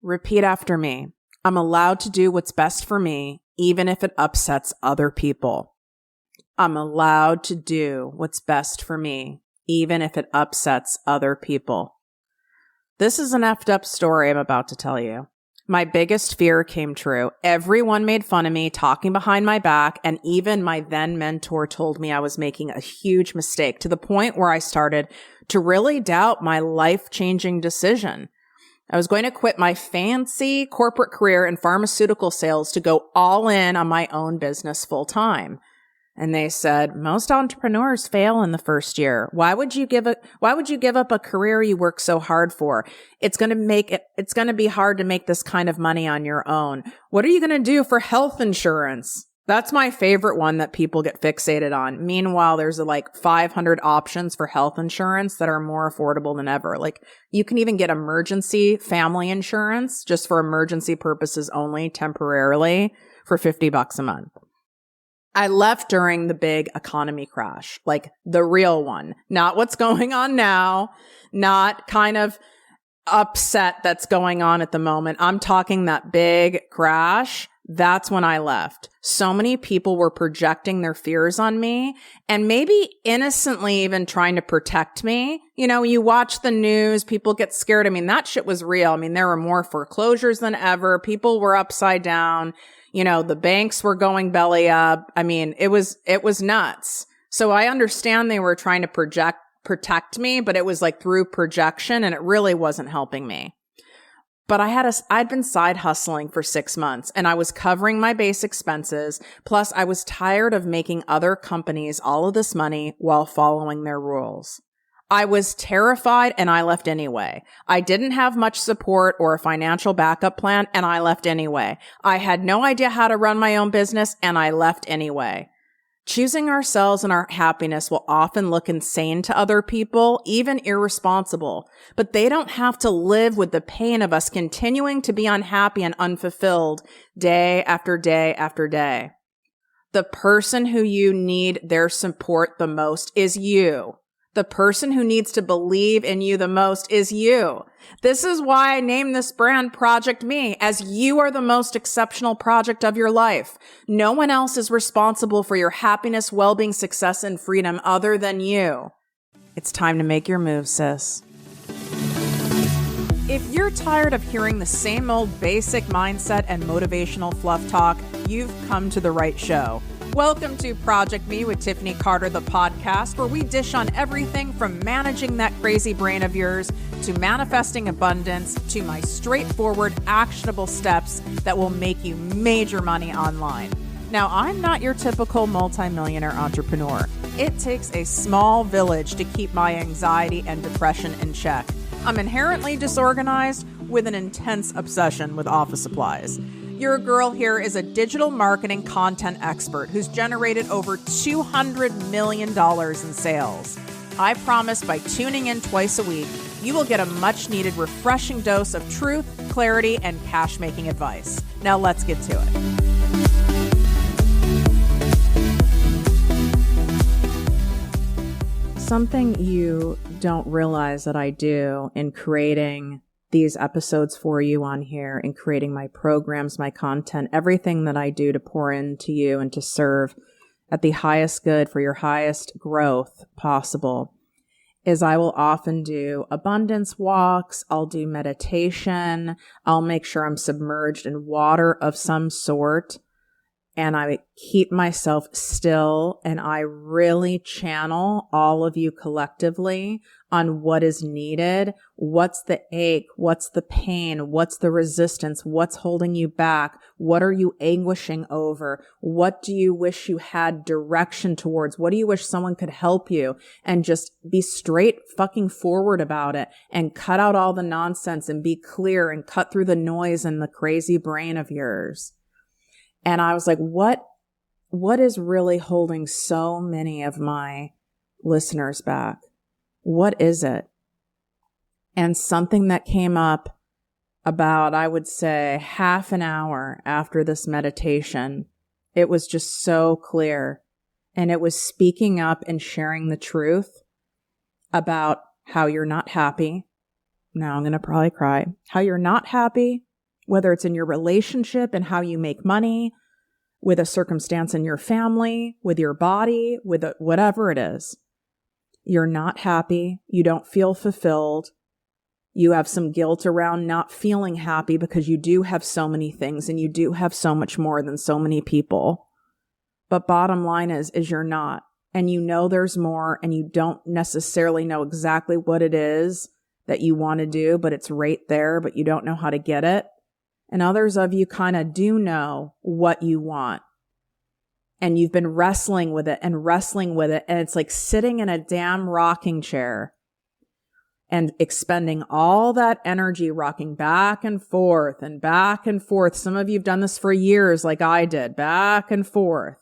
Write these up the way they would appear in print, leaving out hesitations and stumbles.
Repeat after me. I'm allowed to do what's best for me, even if it upsets other people. I'm allowed to do what's best for me, even if it upsets other people. This is an effed up story I'm about to tell you. My biggest fear came true. Everyone made fun of me, talking behind my back, and even my then mentor told me I was making a huge mistake, to the point where I started to really doubt my life-changing decision. I was going to quit my fancy corporate career in pharmaceutical sales to go all in on my own business full time. And they said, most entrepreneurs fail in the first year. Why would you give up a career you work so hard for? It's going to be hard to make this kind of money on your own. What are you going to do for health insurance? That's my favorite one that people get fixated on. Meanwhile, there's like 500 options for health insurance that are more affordable than ever. Like, you can even get emergency family insurance just for emergency purposes only, temporarily, for $50 a month. I left during the big economy crash, like the real one, not what's going on now, not kind of upset that's going on at the moment. I'm talking that big crash. That's when I left. So many people were projecting their fears on me and maybe innocently even trying to protect me. You know, you watch the news, people get scared. I mean, that shit was real. I mean, there were more foreclosures than ever. People were upside down. You know, the banks were going belly up. I mean, it was nuts. So I understand they were trying to protect me, but it was like through projection, and it really wasn't helping me. But I'd been side hustling for 6 months, and I was covering my base expenses. Plus, I was tired of making other companies all of this money while following their rules. I was terrified, and I left anyway. I didn't have much support or a financial backup plan, and I left anyway. I had no idea how to run my own business, and I left anyway. Choosing ourselves and our happiness will often look insane to other people, even irresponsible, but they don't have to live with the pain of us continuing to be unhappy and unfulfilled day after day after day. The person who you need their support the most is you. The person who needs to believe in you the most is you. This is why I named this brand ProjectME, as you are the most exceptional project of your life. No one else is responsible for your happiness, well-being, success, and freedom other than you. It's time to make your move, sis. If you're tired of hearing the same old basic mindset and motivational fluff talk, you've come to the right show. Welcome to ProjectME with Tiffany Carter, the podcast, where we dish on everything from managing that crazy brain of yours to manifesting abundance to my straightforward, actionable steps that will make you major money online. Now, I'm not your typical multimillionaire entrepreneur. It takes a small village to keep my anxiety and depression in check. I'm inherently disorganized with an intense obsession with office supplies. Your girl here is a digital marketing content expert who's generated over $200 million in sales. I promise by tuning in twice a week, you will get a much needed refreshing dose of truth, clarity, and cash-making advice. Now let's get to it. Something you don't realize that I do in creating these episodes for you on here, in creating my programs, my content, everything that I do to pour into you and to serve at the highest good for your highest growth possible, is I will often do abundance walks. I'll do meditation. I'll make sure I'm submerged in water of some sort. And I keep myself still, and I really channel all of you collectively on what is needed. What's the ache? What's the pain? What's the resistance? What's holding you back? What are you anguishing over? What do you wish you had direction towards? What do you wish someone could help you? And just be straight fucking forward about it and cut out all the nonsense and be clear and cut through the noise in the crazy brain of yours. And I was like, what is really holding so many of my listeners back? What is it? And something that came up about, I would say, half an hour after this meditation, it was just so clear. And it was speaking up and sharing the truth about how you're not happy. Now I'm going to probably cry. How you're not happy, whether it's in your relationship and how you make money, with a circumstance in your family, with your body, with whatever it is. You're not happy. You don't feel fulfilled. You have some guilt around not feeling happy because you do have so many things and you do have so much more than so many people. But bottom line is you're not. And you know there's more and you don't necessarily know exactly what it is that you want to do, but it's right there, but you don't know how to get it. And others of you kind of do know what you want. And you've been wrestling with it. And it's like sitting in a damn rocking chair and expending all that energy rocking back and forth and back and forth. Some of you have done this for years like I did, back and forth.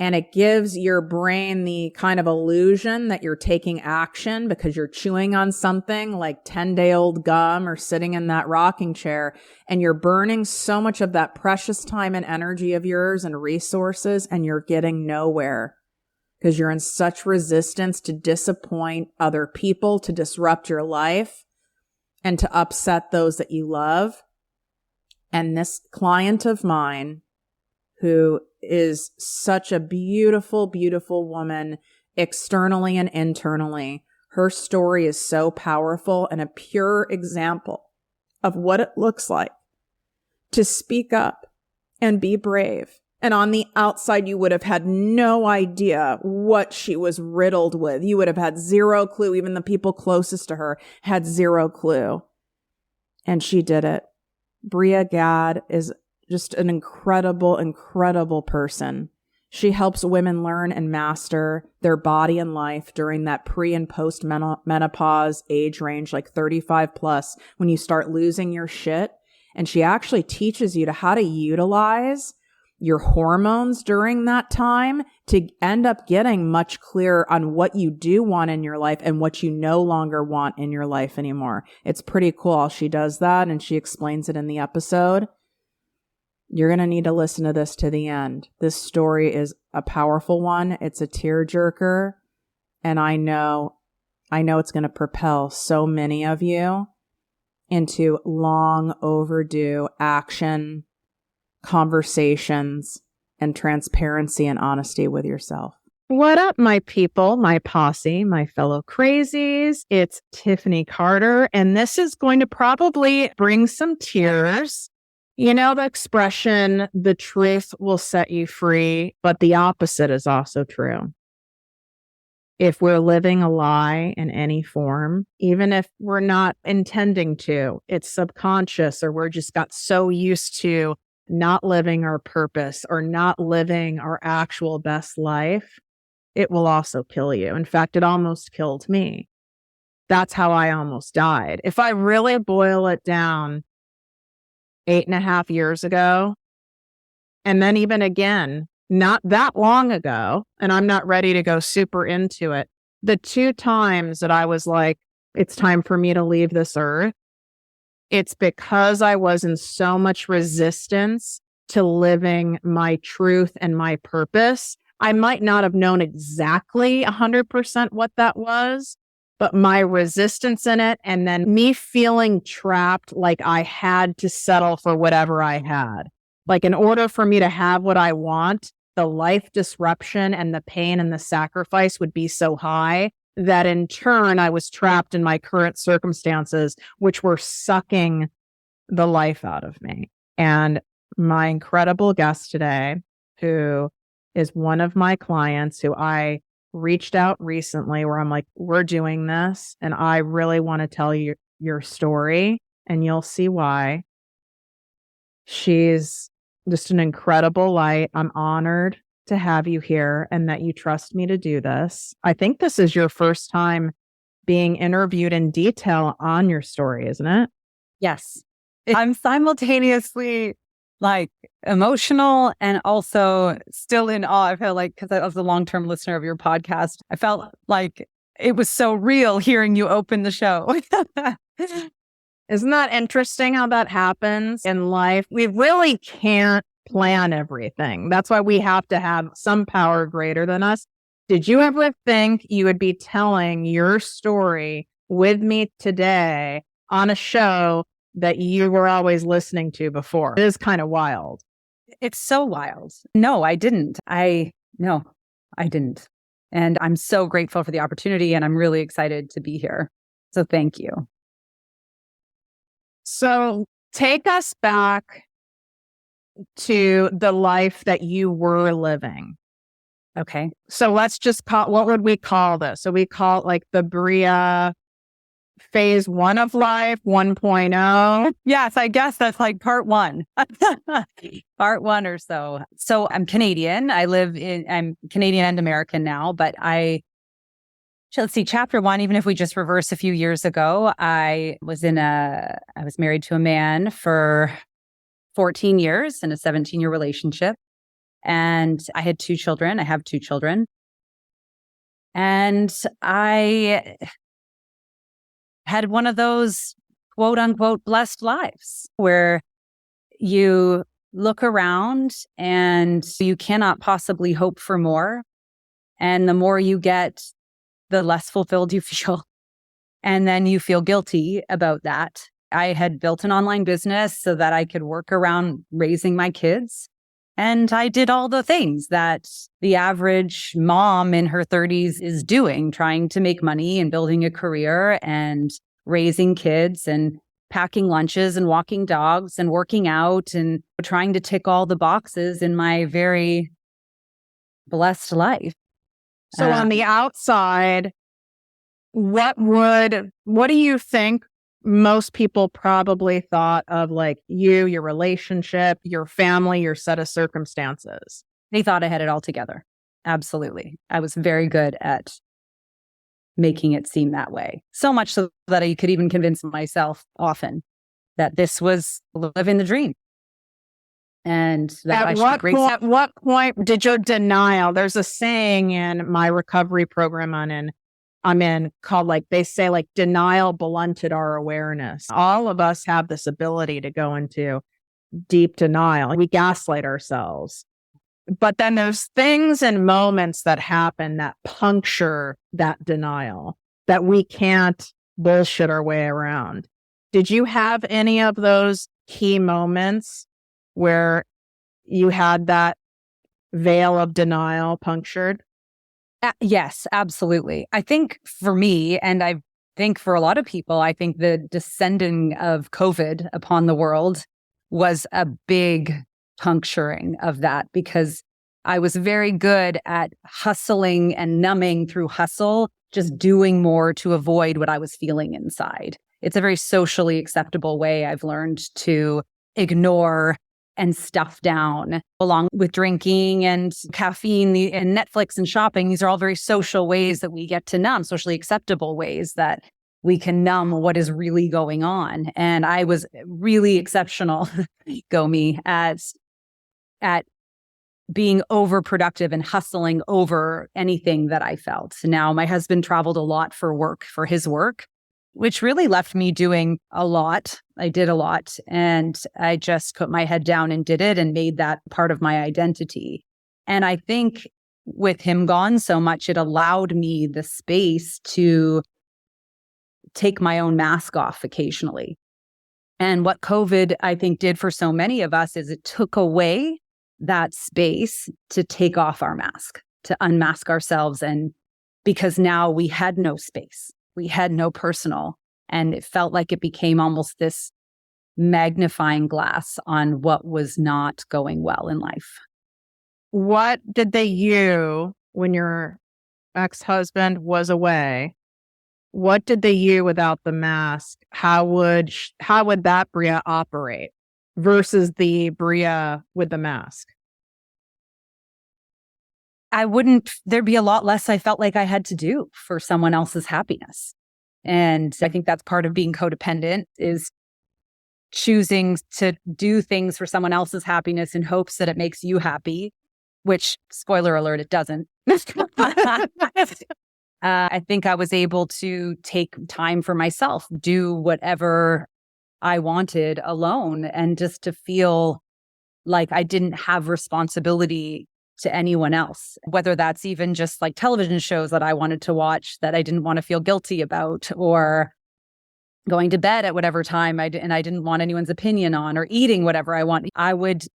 And it gives your brain the kind of illusion that you're taking action because you're chewing on something like 10-day-old gum or sitting in that rocking chair, and you're burning so much of that precious time and energy of yours and resources, and you're getting nowhere because you're in such resistance to disappoint other people, to disrupt your life, and to upset those that you love. And this client of mine, who is such a beautiful, beautiful woman, externally and internally. Her story is so powerful and a pure example of what it looks like to speak up and be brave. And on the outside, you would have had no idea what she was riddled with. You would have had zero clue. Even the people closest to her had zero clue. And she did it. Bria Gadd is just an incredible, incredible person. She helps women learn and master their body and life during that pre and post menopause age range, like 35 plus, when you start losing your shit. And she actually teaches you how to utilize your hormones during that time to end up getting much clearer on what you do want in your life and what you no longer want in your life anymore. It's pretty cool. She does that and she explains it in the episode. You're going to need to listen to this to the end. This story is a powerful one. It's a tearjerker. And I know it's going to propel so many of you into long overdue action, conversations, and transparency and honesty with yourself. What up, my people, my posse, my fellow crazies? It's Tiffany Carter, and this is going to probably bring some tears. You know the expression, the truth will set you free, but the opposite is also true. If we're living a lie in any form, even if we're not intending to, it's subconscious, or we're just got so used to not living our purpose or not living our actual best life, it will also kill you. In fact, it almost killed me. That's how I almost died. If I really boil it down, 8.5 years ago, and then even again, not that long ago, and I'm not ready to go super into it, the 2 times that I was like, it's time for me to leave this earth, it's because I was in so much resistance to living my truth and my purpose. I might not have known exactly 100% what that was, but my resistance in it, and then me feeling trapped, like I had to settle for whatever I had. Like in order for me to have what I want, the life disruption and the pain and the sacrifice would be so high that in turn I was trapped in my current circumstances, which were sucking the life out of me. And my incredible guest today, who is one of my clients who I reached out recently, where I'm like, we're doing this and I really want to tell you your story, and you'll see why. She's just an incredible light. I'm honored to have you here and that you trust me to do this. I think this is your first time being interviewed in detail on your story, isn't it? Yes. I'm simultaneously like emotional and also still in awe. I feel like, because I was a long-term listener of your podcast, I felt like it was so real hearing you open the show. Isn't that interesting how that happens in life? We really can't plan everything. That's why we have to have some power greater than us. Did you ever think you would be telling your story with me today on a show that you were always listening to before. It is kind of wild. It's so wild. No, I didn't. No, I didn't. And I'm so grateful for the opportunity, and I'm really excited to be here. So thank you. So take us back to the life that you were living. Okay. So let's just what would we call this? So we call it like the Bria phase 1 of life, 1.0. Yes, I guess that's like part 1. Part 1 or so. So I'm Canadian. I'm Canadian and American now, but let's see, chapter 1, even if we just reverse a few years ago, I was married to a man for 14 years in a 17-year relationship. And I had 2 children. I have 2 children. And I had one of those quote unquote blessed lives where you look around and you cannot possibly hope for more. And the more you get, the less fulfilled you feel. And then you feel guilty about that. I had built an online business so that I could work around raising my kids. And I did all the things that the average mom in her 30s is doing, trying to make money and building a career and raising kids and packing lunches and walking dogs and working out and trying to tick all the boxes in my very blessed life. So on the outside, what do you think most people probably thought of, like you, your relationship, your family, your set of circumstances? They thought I had it all together. Absolutely. I was very good at making it seem that way. So much so that I could even convince myself often that this was living the dream. And that at what point did your denial? There's a saying in my recovery program I'm in called, like, they say, like, denial blunted our awareness. All of us have this ability to go into deep denial. We gaslight ourselves. But then there's things and moments that happen that puncture that denial that we can't bullshit our way around. Did you have any of those key moments where you had that veil of denial punctured? Yes, absolutely. I think for me, and I think for a lot of people, I think the descending of COVID upon the world was a big puncturing of that, because I was very good at hustling and numbing through hustle, just doing more to avoid what I was feeling inside. It's a very socially acceptable way I've learned to ignore and stuff down, along with drinking and caffeine and Netflix and shopping. These are all very social ways that we get to numb, socially acceptable ways that we can numb what is really going on. And I was really exceptional, go me, at being overproductive and hustling over anything that I felt. Now, my husband traveled a lot for his work, which really left me doing a lot. I did a lot, and I just put my head down and did it and made that part of my identity. And I think with him gone so much, it allowed me the space to take my own mask off occasionally. And what COVID, I think, did for so many of us is it took away that space to take off our mask, to unmask ourselves. And because now we had no space. We had no personal, and it felt like it became almost this magnifying glass on what was not going well in life. What did when your ex-husband was away, what did without the mask? How would that Bria operate versus the Bria with the mask? There'd be a lot less I felt like I had to do for someone else's happiness. And I think that's part of being codependent, is choosing to do things for someone else's happiness in hopes that it makes you happy, which, spoiler alert, it doesn't. I think I was able to take time for myself, do whatever I wanted alone, and just to feel like I didn't have responsibility to anyone else, whether that's even just like television shows that I wanted to watch that I didn't want to feel guilty about, or going to bed at whatever time I didn't want anyone's opinion on, or eating whatever I want.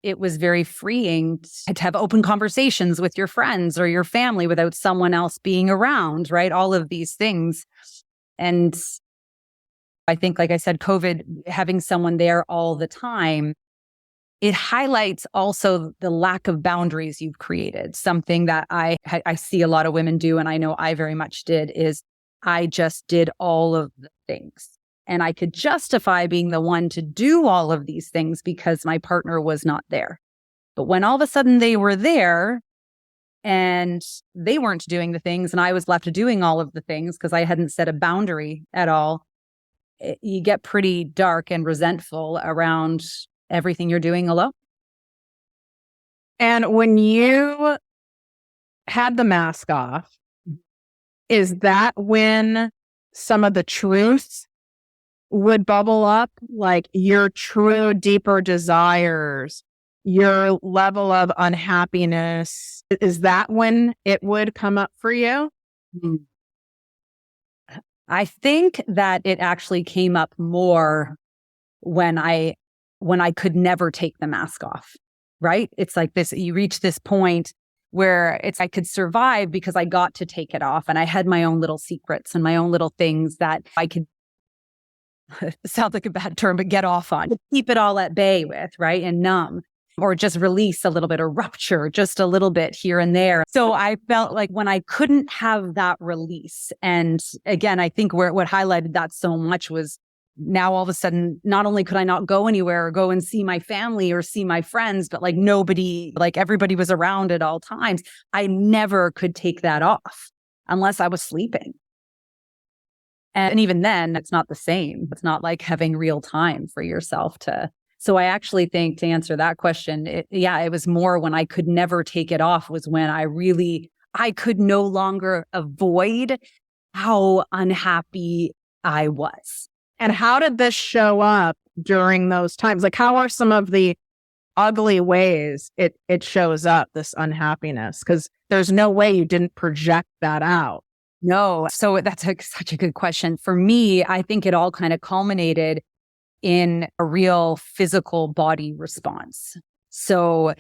It was very freeing to have open conversations with your friends or your family without someone else being around, right? All of these things. And I think, like I said, COVID, having someone there all the time, it highlights also the lack of boundaries you've created. Something that I see a lot of women do, and I know I very much did, is I just did all of the things. And I could justify being the one to do all of these things because my partner was not there. But when all of a sudden they were there and they weren't doing the things and I was left doing all of the things because I hadn't set a boundary at all, you get pretty dark and resentful around everything you're doing alone. And when you had the mask off, is that when some of the truths would bubble up, like your true, deeper desires, your level of unhappiness? Is that when it would come up for you? I think that it actually came up more when I could never take the mask off, right? It's like this, you reach this point where I could survive because I got to take it off and I had my own little secrets and my own little things that I could, sounds like a bad term, but get off on, keep it all at bay with, right? And numb, or just release a little bit, or rupture just a little bit here and there. So I felt like when I couldn't have that release, and again, I think what highlighted that so much was now all of a sudden, not only could I not go anywhere or go and see my family or see my friends, but like everybody was around at all times. I never could take that off unless I was sleeping. And even then, it's not the same. It's not like having real time for yourself to. So I actually think, to answer that question, it was more when I could never take it off was when I could no longer avoid how unhappy I was. And how did this show up during those times? Like, how are some of the ugly ways it shows up, this unhappiness? Because there's no way you didn't project that out. No. So that's such a good question. For me, I think it all kind of culminated in a real physical body response. So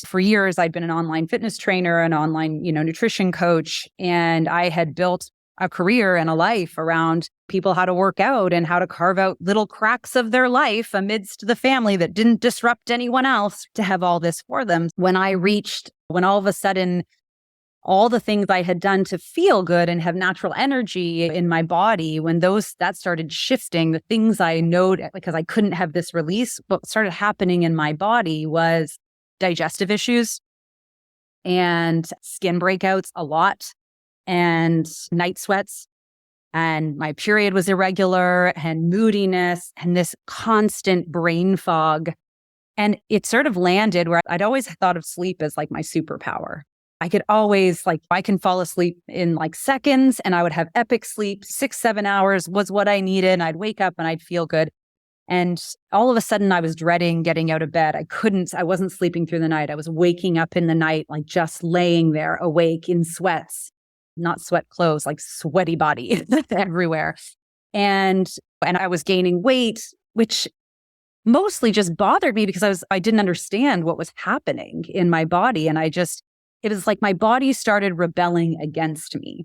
for years, I'd been an online fitness trainer, an online, nutrition coach, and I had built a career and a life around people how to work out and how to carve out little cracks of their life amidst the family that didn't disrupt anyone else to have all this for them. When all of a sudden, all the things I had done to feel good and have natural energy in my body, when that started shifting, the things I noted, because I couldn't have this release, what started happening in my body was digestive issues and skin breakouts a lot, and night sweats, and my period was irregular, and moodiness, and this constant brain fog. And it sort of landed where I'd always thought of sleep as like my superpower. I could always I can fall asleep in like seconds, and I would have epic sleep. 6-7 hours was what I needed. And I'd wake up and I'd feel good. And all of a sudden I was dreading getting out of bed. I wasn't sleeping through the night. I was waking up in the night, like just laying there awake in sweats, not sweat clothes, like sweaty body everywhere. And I was gaining weight, which mostly just bothered me because I didn't understand what was happening in my body. And it was like my body started rebelling against me.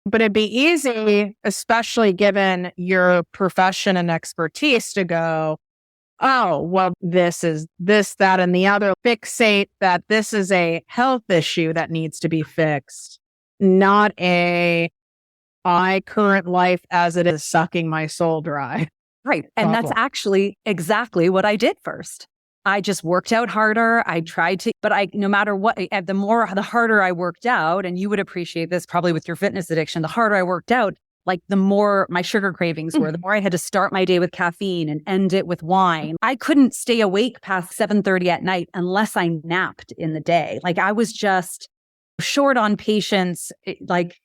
But it'd be easy, especially given your profession and expertise, to go, oh, well, this is this, that, and the other. Fixate that this is a health issue that needs to be fixed, not my current life as it is sucking my soul dry. Right. And that's actually exactly what I did first. I just worked out harder. I tried to, but no matter what, the harder I worked out, and you would appreciate this probably with your fitness addiction, the harder I worked out, like the more my sugar cravings were, the more I had to start my day with caffeine and end it with wine. I couldn't stay awake past 7:30 at night unless I napped in the day. Like I was just short on patience, like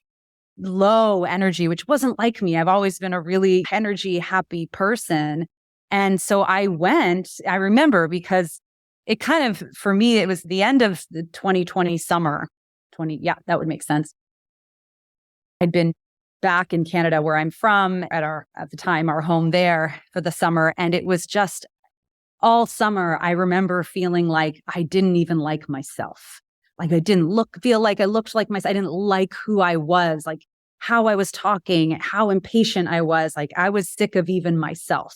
low energy, which wasn't like me. I've always been a really energy happy person. And so I remember, because it kind of, for me, it was the end of the 2020 summer. That would make sense. I'd been back in Canada where I'm from at the time, our home there for the summer. And it was just all summer. I remember feeling like I didn't even like myself. Like I didn't feel like I looked like myself. I didn't like who I was, like how I was talking, how impatient I was. Like I was sick of even myself.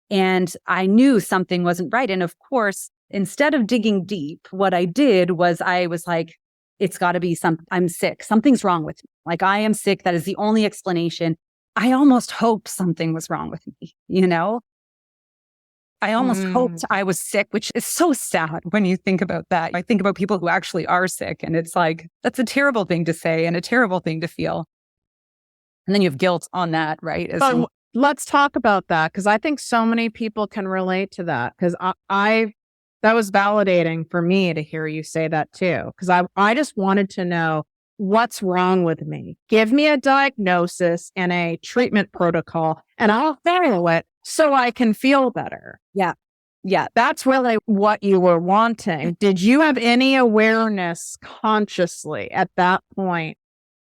And I knew something wasn't right. And of course, instead of digging deep, what I did was I was like, it's got to be I'm sick. Something's wrong with me. Like I am sick. That is the only explanation. I almost hoped something was wrong with me, you know? I almost hoped I was sick, which is so sad when you think about that. I think about people who actually are sick, and it's like, that's a terrible thing to say and a terrible thing to feel. And then you have guilt on that, right? But let's talk about that, because I think so many people can relate to that, because that was validating for me to hear you say that too, because I just wanted to know what's wrong with me. Give me a diagnosis and a treatment protocol, and I'll follow it so I can feel better. Yeah. Yeah. That's really what you were wanting. Did you have any awareness consciously at that point?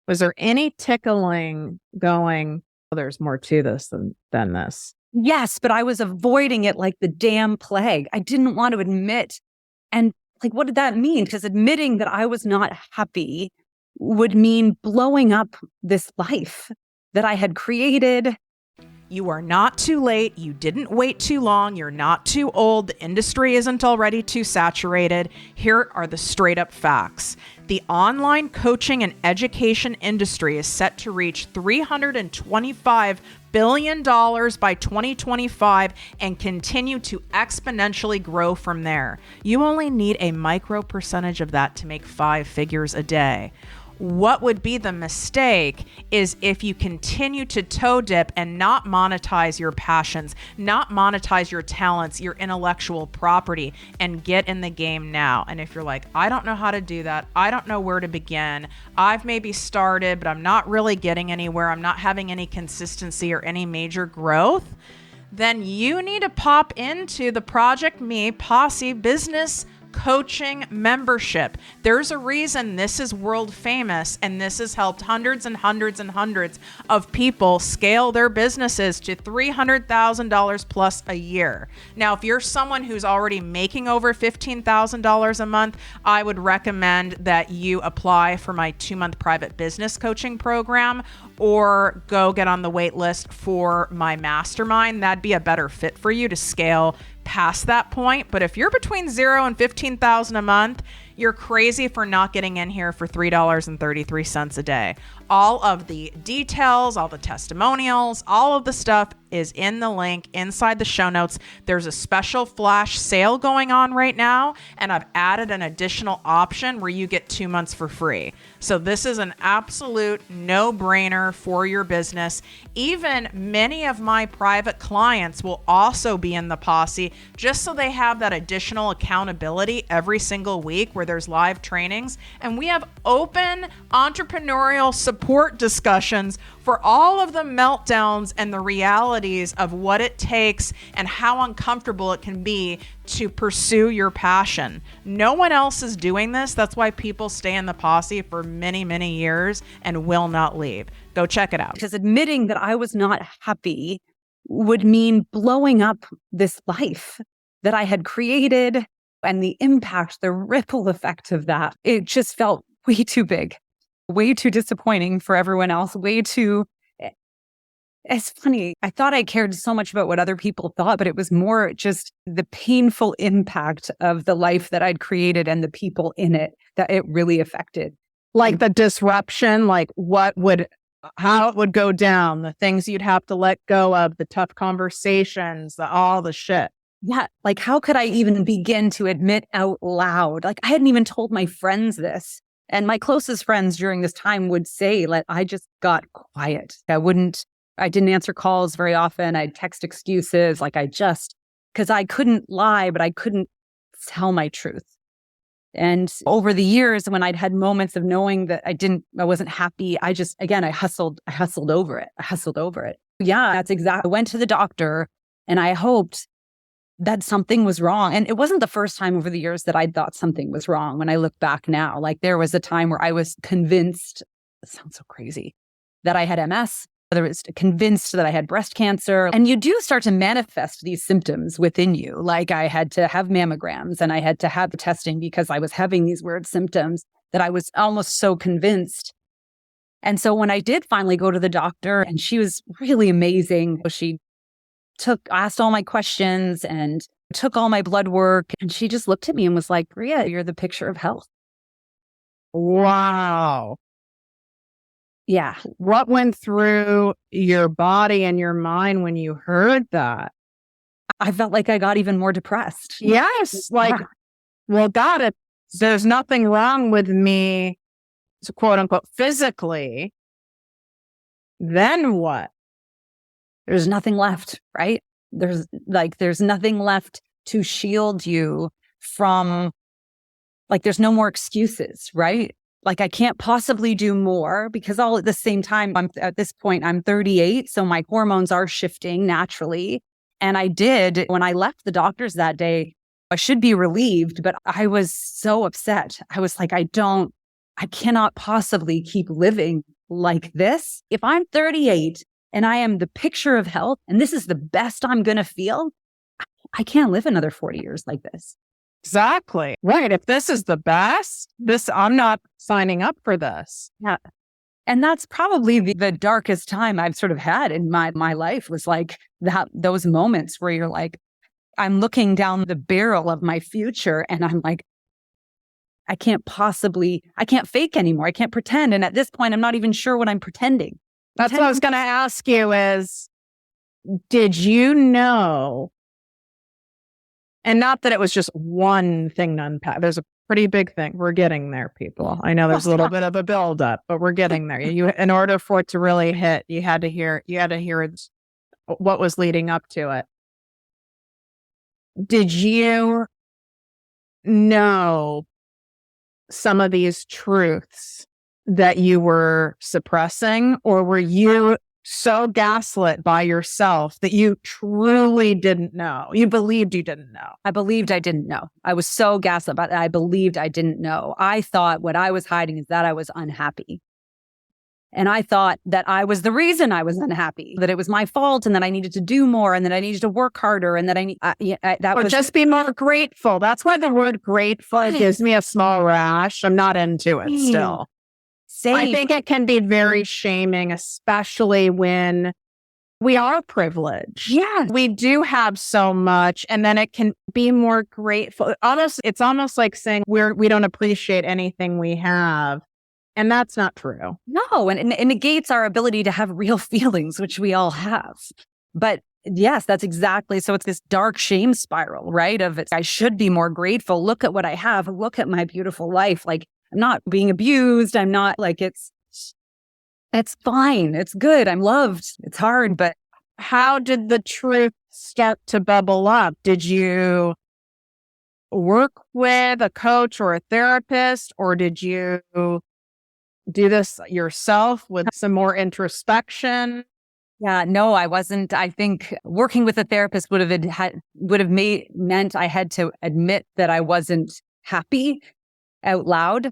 Was there any tickling going, oh, there's more to this than this? Yes, but I was avoiding it like the damn plague. I didn't want to admit. And like, what did that mean? Because admitting that I was not happy would mean blowing up this life that I had created. You are not too late. You didn't wait too long. You're not too old. The industry isn't already too saturated. Here are the straight up facts. The online coaching and education industry is set to reach $325 billion by 2025 and continue to exponentially grow from there. You only need a micro percentage of that to make 5 figures a day. What would be the mistake is if you continue to toe dip and not monetize your passions, not monetize your talents, your intellectual property, and get in the game now. And if you're like, I don't know how to do that, I don't know where to begin, I've maybe started, but I'm not really getting anywhere, I'm not having any consistency or any major growth, then you need to pop into the ProjectME Posse Business Coaching membership. There's a reason this is world famous, and this has helped hundreds and hundreds and hundreds of people scale their businesses to $300,000 plus a year. Now, if you're someone who's already making over $15,000 a month, I would recommend that you apply for my 2-month private business coaching program or go get on the wait list for my mastermind. That'd be a better fit for you to scale past that point. But if you're between 0 and 15,000 a month, you're crazy for not getting in here for $3.33 a day. All of the details, all the testimonials, all of the stuff is in the link inside the show notes. There's a special flash sale going on right now, and I've added an additional option where you get 2 months for free. So this is an absolute no-brainer for your business. Even many of my private clients will also be in the Posse, just so they have that additional accountability every single week where there's live trainings. And we have open entrepreneurial support discussions for all of the meltdowns and the realities of what it takes and how uncomfortable it can be to pursue your passion. No one else is doing this. That's why people stay in the Posse for many, many years and will not leave. Go check it out. Because admitting that I was not happy would mean blowing up this life that I had created, and the impact, the ripple effect of that, it just felt way too big, way too disappointing for everyone else, way too... It's funny. I thought I cared so much about what other people thought, but it was more just the painful impact of the life that I'd created and the people in it that it really affected. Like the disruption, like how it would go down, the things you'd have to let go of, the tough conversations, all the shit. Yeah. Like, how could I even begin to admit out loud? Like, I hadn't even told my friends this. And my closest friends during this time would say, like, I just got quiet. I didn't answer calls very often. I'd text excuses. Because I couldn't lie, but I couldn't tell my truth. And over the years, when I'd had moments of knowing that I wasn't happy, I hustled over it. Yeah, that's exactly. I went to the doctor and I hoped that something was wrong. And it wasn't the first time over the years that I thought something was wrong when I look back now. Like, there was a time where I was convinced, it sounds so crazy, that I had MS, whether it's convinced that I had breast cancer. And you do start to manifest these symptoms within you. Like I had to have mammograms and I had to have the testing because I was having these weird symptoms that I was almost so convinced. And so when I did finally go to the doctor, and she was really amazing, she asked all my questions and took all my blood work. And she just looked at me and was like, Bria, you're the picture of health. Wow. Yeah. What went through your body and your mind when you heard that? I felt like I got even more depressed. Yes. Like, Yeah. well, God, there's nothing wrong with me, so quote unquote, physically. Then what? There's nothing left, right? There's nothing left to shield you from, like, there's no more excuses, right? Like, I can't possibly do more because all at the same time, at this point, I'm 38. So my hormones are shifting naturally. And I did, when I left the doctors that day, I should be relieved, but I was so upset. I was like, I cannot possibly keep living like this. If I'm 38 and I am the picture of health and this is the best I'm going to feel, I can't live another 40 years like this. Exactly. Right. If this is the best, I'm not signing up for this. Yeah. And that's probably the darkest time I've sort of had in my life, was like those moments where you're like, I'm looking down the barrel of my future and I'm like, I can't fake anymore. I can't pretend. And at this point, I'm not even sure what I'm pretending. That's what I was going to ask you is, did you know? And not that it was just one thing to unpack. There's a pretty big thing. We're getting there, people. I know there's a little bit of a buildup, but we're getting there. In order for it to really hit, you had to hear what was leading up to it. Did you know some of these truths that you were suppressing, or were you so gaslit by yourself that you truly didn't know? You believed you didn't know. I believed I didn't know. I was so gaslit about it. I believed I didn't know. I thought what I was hiding is that I was unhappy. And I thought that I was the reason I was unhappy, that it was my fault and that I needed to do more and that I needed to work harder and that just be more grateful. That's why the word grateful gives me a small rash. I'm not into it still. Same. I think it can be very shaming, especially when we are privileged. Yeah. We do have so much, and then it can be more grateful. It's almost like saying we don't appreciate anything we have. And that's not true. No, and it negates our ability to have real feelings, which we all have. But yes, that's exactly. So it's this dark shame spiral, right? I should be more grateful. Look at what I have. Look at my beautiful life. Like, I'm not being abused. I'm not like, it's fine. It's good. I'm loved. It's hard, but how did the truth start to bubble up? Did you work with a coach or a therapist, or did you do this yourself with some more introspection? Yeah, no, I wasn't. I think working with a therapist would have meant I had to admit that I wasn't happy out loud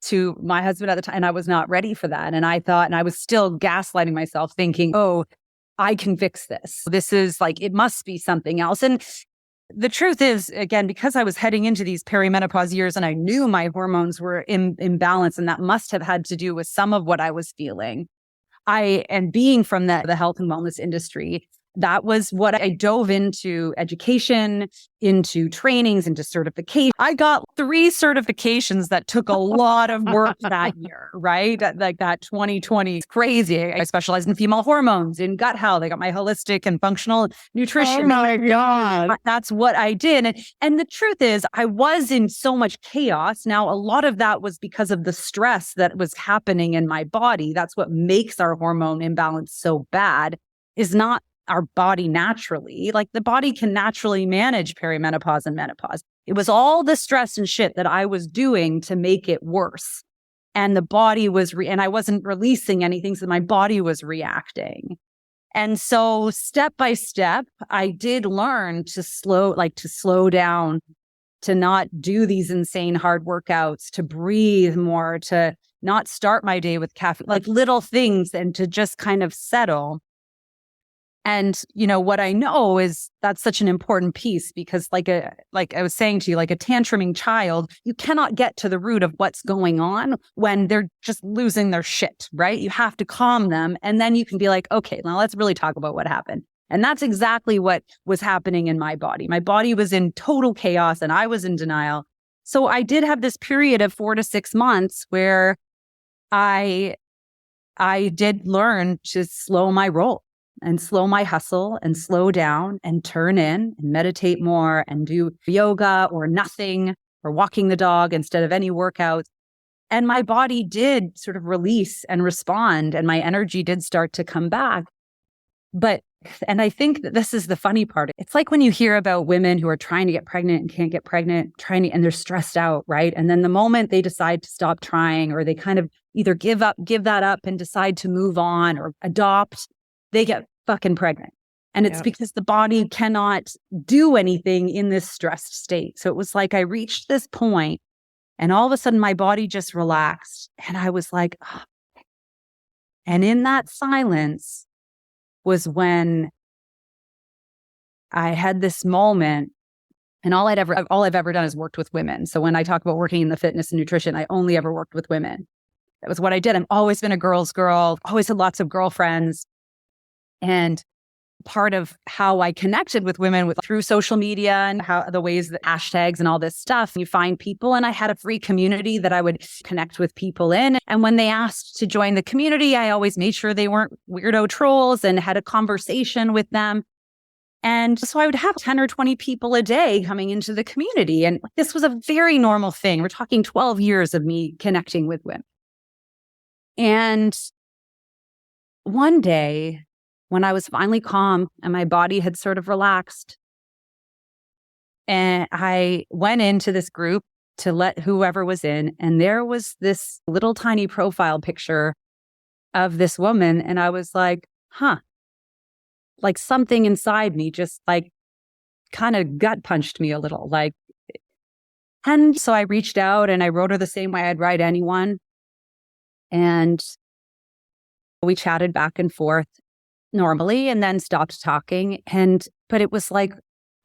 to my husband at the time, and I was not ready for that. And I thought, and I was still gaslighting myself, thinking, "Oh, I can fix this. This is like, it must be something else." And the truth is, again, because I was heading into these perimenopause years and I knew my hormones were in imbalance, and that must have had to do with some of what I was feeling. And being from the health and wellness industry, that was what I dove into: education, into trainings, into certification. I got 3 certifications that took a lot of work that year, right? Like that 2020 is crazy. I specialized in female hormones, in gut health. I got my holistic and functional nutrition. Oh my God. That's what I did. And the truth is, I was in so much chaos. Now, a lot of that was because of the stress that was happening in my body. That's what makes our hormone imbalance so bad, is not our body naturally. Like, the body can naturally manage perimenopause and menopause. It was all the stress and shit that I was doing to make it worse. And the body was, and I wasn't releasing anything, so my body was reacting. And so step by step, I did learn to slow down, to not do these insane hard workouts, to breathe more, to not start my day with caffeine, like little things, and to just kind of settle. And, what I know is that's such an important piece, because like I was saying to you, like a tantruming child, you cannot get to the root of what's going on when they're just losing their shit, right? You have to calm them. And then you can be like, okay, now let's really talk about what happened. And that's exactly what was happening in my body. My body was in total chaos and I was in denial. So I did have this period of 4 to 6 months where I did learn to slow my roll and slow my hustle and slow down and turn in and meditate more and do yoga or nothing or walking the dog instead of any workouts. And my body did sort of release and respond, and my energy did start to come back. And I think that this is the funny part. It's like when you hear about women who are trying to get pregnant and can't get pregnant, and they're stressed out, right? And then the moment they decide to stop trying, or they kind of either give that up and decide to move on or adopt, they get fucking pregnant. And it's because the body cannot do anything in this stressed state. So it was like I reached this point and all of a sudden my body just relaxed. And I was like, oh. And in that silence was when I had this moment. And all I've ever done is worked with women. So when I talk about working in the fitness and nutrition, I only ever worked with women. That was what I did. I've always been a girl's girl, always had lots of girlfriends. And part of how I connected with women through social media and how the ways that hashtags and all this stuff, you find people. And I had a free community that I would connect with people in. And when they asked to join the community, I always made sure they weren't weirdo trolls and had a conversation with them. And so I would have 10 or 20 people a day coming into the community. And this was a very normal thing. We're talking 12 years of me connecting with women. And one day, when I was finally calm and my body had sort of relaxed, and I went into this group to let whoever was in, and there was this little tiny profile picture of this woman. And I was like, huh, like something inside me just like kind of gut punched me a little. And so I reached out and I wrote her the same way I'd write anyone. And we chatted back and forth normally and then stopped talking. But it was like,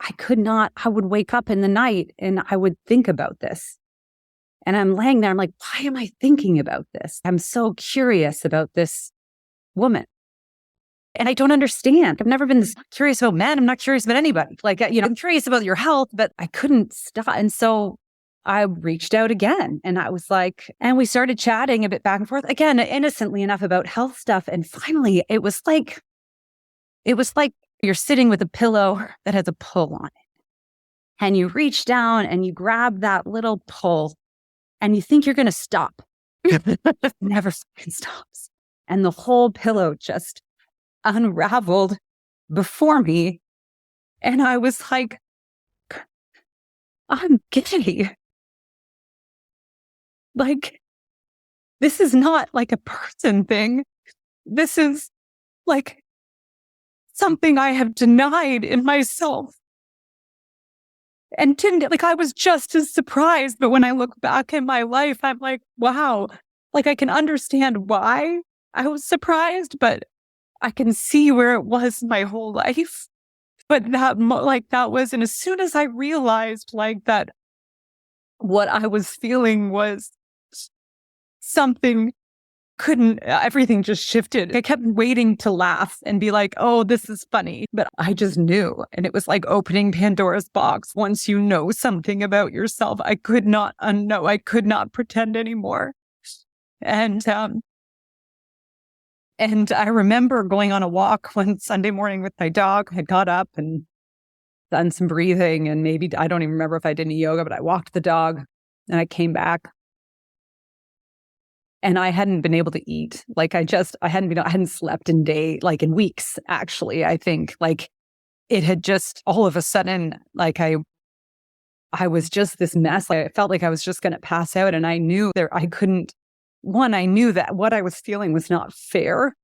I would wake up in the night and I would think about this. And I'm laying there, I'm like, why am I thinking about this? I'm so curious about this woman. And I don't understand. I've never been this curious about men. I'm not curious about anybody. I'm curious about your health, but I couldn't stop. And so I reached out again and I was like, and we started chatting a bit back and forth again, innocently enough about health stuff. And finally it was like you're sitting with a pillow that has a pull on it. And you reach down and you grab that little pull and you think you're going to stop. Never fucking stops. And the whole pillow just unraveled before me. And I was like, I'm giddy. Like, this is not like a person thing. This is like something I have denied in myself. And I was just as surprised. But when I look back in my life, I'm like, wow, like I can understand why I was surprised, but I can see where it was my whole life. But that was, and as soon as I realized that what I was feeling was something everything just shifted. I kept waiting to laugh and be like, oh, this is funny. But I just knew. And it was like opening Pandora's box. Once you know something about yourself, I could not unknow. I could not pretend anymore. And I remember going on a walk one Sunday morning with my dog. I got up and done some breathing and maybe, I don't even remember if I did any yoga, but I walked the dog and I came back and I hadn't been able to eat. I hadn't slept in weeks, actually. I think it had just all of a sudden, I was just this mess. I felt like I was just going to pass out. And I knew I knew that what I was feeling was not fair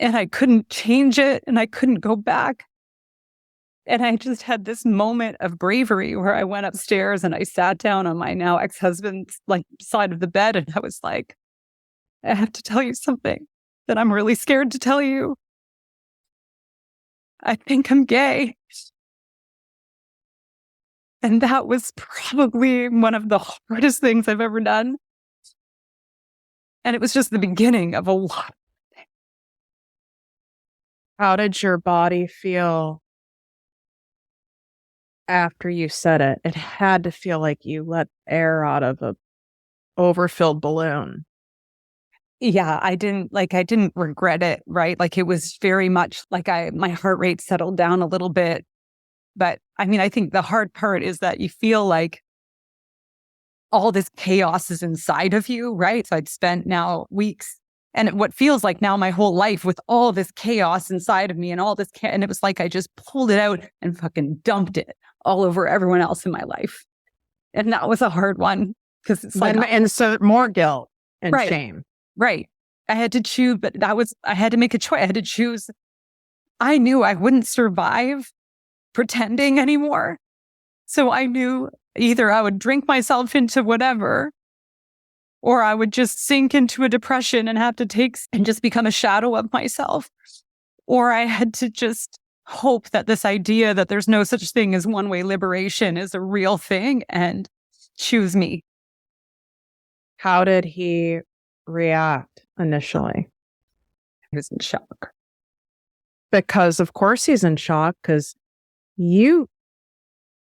and I couldn't change it and I couldn't go back. And I just had this moment of bravery where I went upstairs and I sat down on my now ex-husband's side of the bed. And I was like, I have to tell you something that I'm really scared to tell you. I think I'm gay. And that was probably one of the hardest things I've ever done. And it was just the beginning of a lot. How did your body feel after you said it? It had to feel like you let air out of a overfilled balloon. Yeah, I didn't regret it, right? Like, it was very much like my heart rate settled down a little bit. But I mean, I think the hard part is that you feel like all this chaos is inside of you, right? So I'd spent now weeks and what feels like now my whole life with all this chaos inside of me and all this, and it was like I just pulled it out and fucking dumped it all over everyone else in my life. And that was a hard one because it's like, and so more guilt and right, shame. Right. I had to choose, but I had to make a choice. I had to choose. I knew I wouldn't survive pretending anymore. So I knew either I would drink myself into whatever, or I would just sink into a depression and have to and just become a shadow of myself. Or I had to just hope that this idea that there's no such thing as one-way liberation is a real thing and choose me. How did he react initially? He was in shock. Because of course he's in shock, because you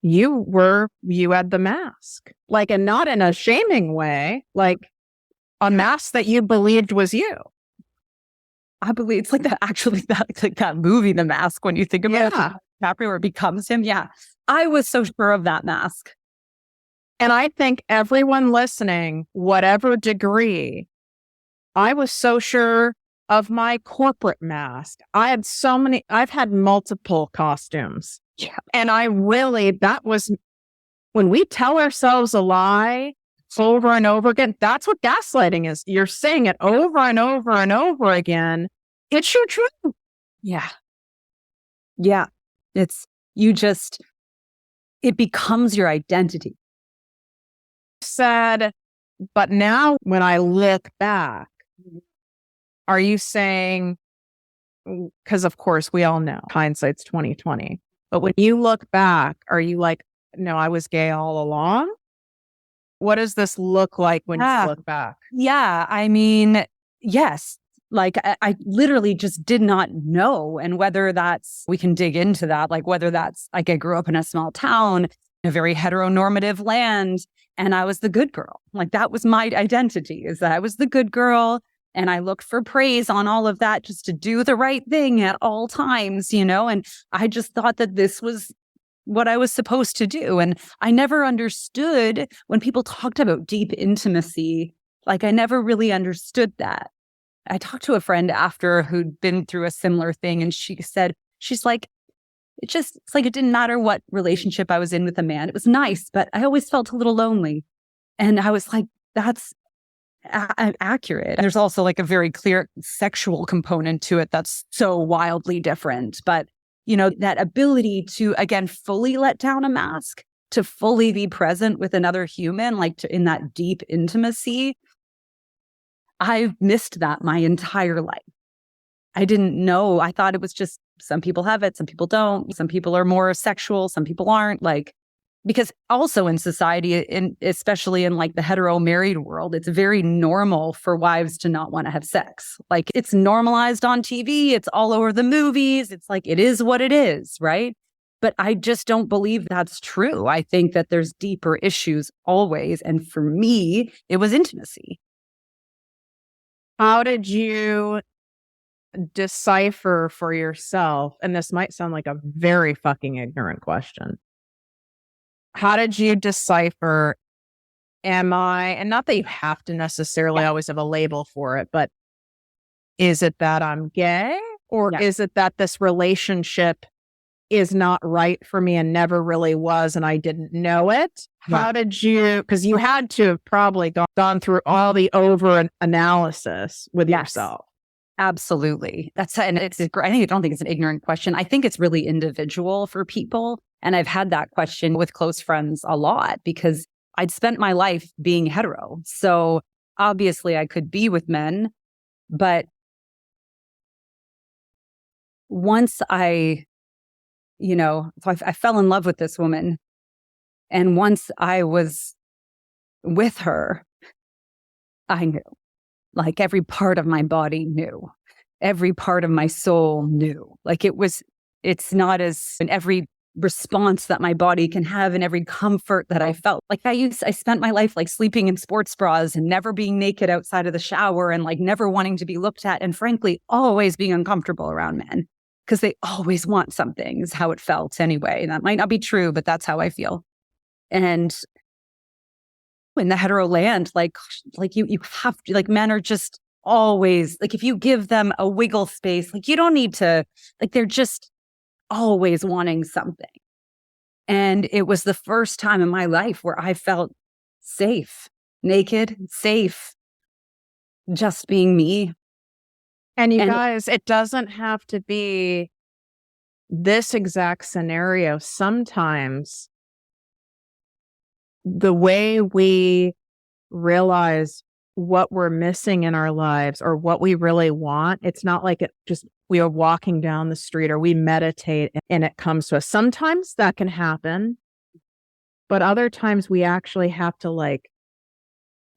had the mask, and not in a shaming way, like a mask that you believed was you. I believe it's like that movie, The Mask, when you think about it, DiCaprio, where it becomes him. Yeah. I was so sure of that mask. And I think everyone listening, whatever degree, I was so sure of my corporate mask. I've had multiple costumes. Yeah. And that was when we tell ourselves a lie over and over again. That's what gaslighting is. You're saying it over and over and over again. It's your truth. Yeah. Yeah. It becomes your identity. Said, but now when I look back, are you saying, because of course we all know hindsight's 20/20, but when you look back, are you like, no, I was gay all along? What does this look like when you look back? Yeah, I mean, yes. I literally just did not know. And whether we can dig into that, whether that's I grew up in a small town, in a very heteronormative land, and I was the good girl. That was my identity, is that I was the good girl. And I looked for praise on all of that just to do the right thing at all times, and I just thought that this was what I was supposed to do. And I never understood when people talked about deep intimacy, I never really understood that. I talked to a friend after who'd been through a similar thing, and she's like, it's like it didn't matter what relationship I was in with a man. It was nice, but I always felt a little lonely. And I was like, that's accurate. There's also a very clear sexual component to it that's so wildly different. But, that ability to, again, fully let down a mask, to fully be present with another human, in that deep intimacy, I've missed that my entire life. I didn't know. I thought it was just some people have it, some people don't. Some people are more sexual, some people aren't. Because also in society, especially in the hetero married world, it's very normal for wives to not want to have sex. It's normalized on TV. It's all over the movies. It's it is what it is, right? But I just don't believe that's true. I think that there's deeper issues always. And for me, it was intimacy. How did you decipher for yourself? And this might sound like a very fucking ignorant question. How did you decipher, and not that you have to necessarily always have a label for it, but is it that I'm gay? Or is it that this relationship is not right for me and never really was and I didn't know it? How did you, because you had to have probably gone through all the over analysis with yourself. Absolutely. And I don't think it's an ignorant question. I think it's really individual for people. And I've had that question with close friends a lot because I'd spent my life being hetero. So obviously I could be with men, but once I fell in love with this woman, and once I was with her, I knew. Like every part of my body knew. Every part of my soul knew. Like it's not as in every response that my body can have and every comfort that I felt. Like I spent my life like sleeping in sports bras and never being naked outside of the shower and like never wanting to be looked at. And frankly, always being uncomfortable around men because they always want something is how it felt anyway. And that might not be true, but that's how I feel. And in the hetero land, like you have to, like men are just always like, if you give them a wiggle space, like you don't need to, like they're just always wanting something. And it was the first time in my life where I felt safe, naked, safe, just being me. And you guys, it doesn't have to be this exact scenario. Sometimes the way we realize what we're missing in our lives or what we really want, it's not like it just we are walking down the street or we meditate and it comes to us. Sometimes that can happen, but other times we actually have to like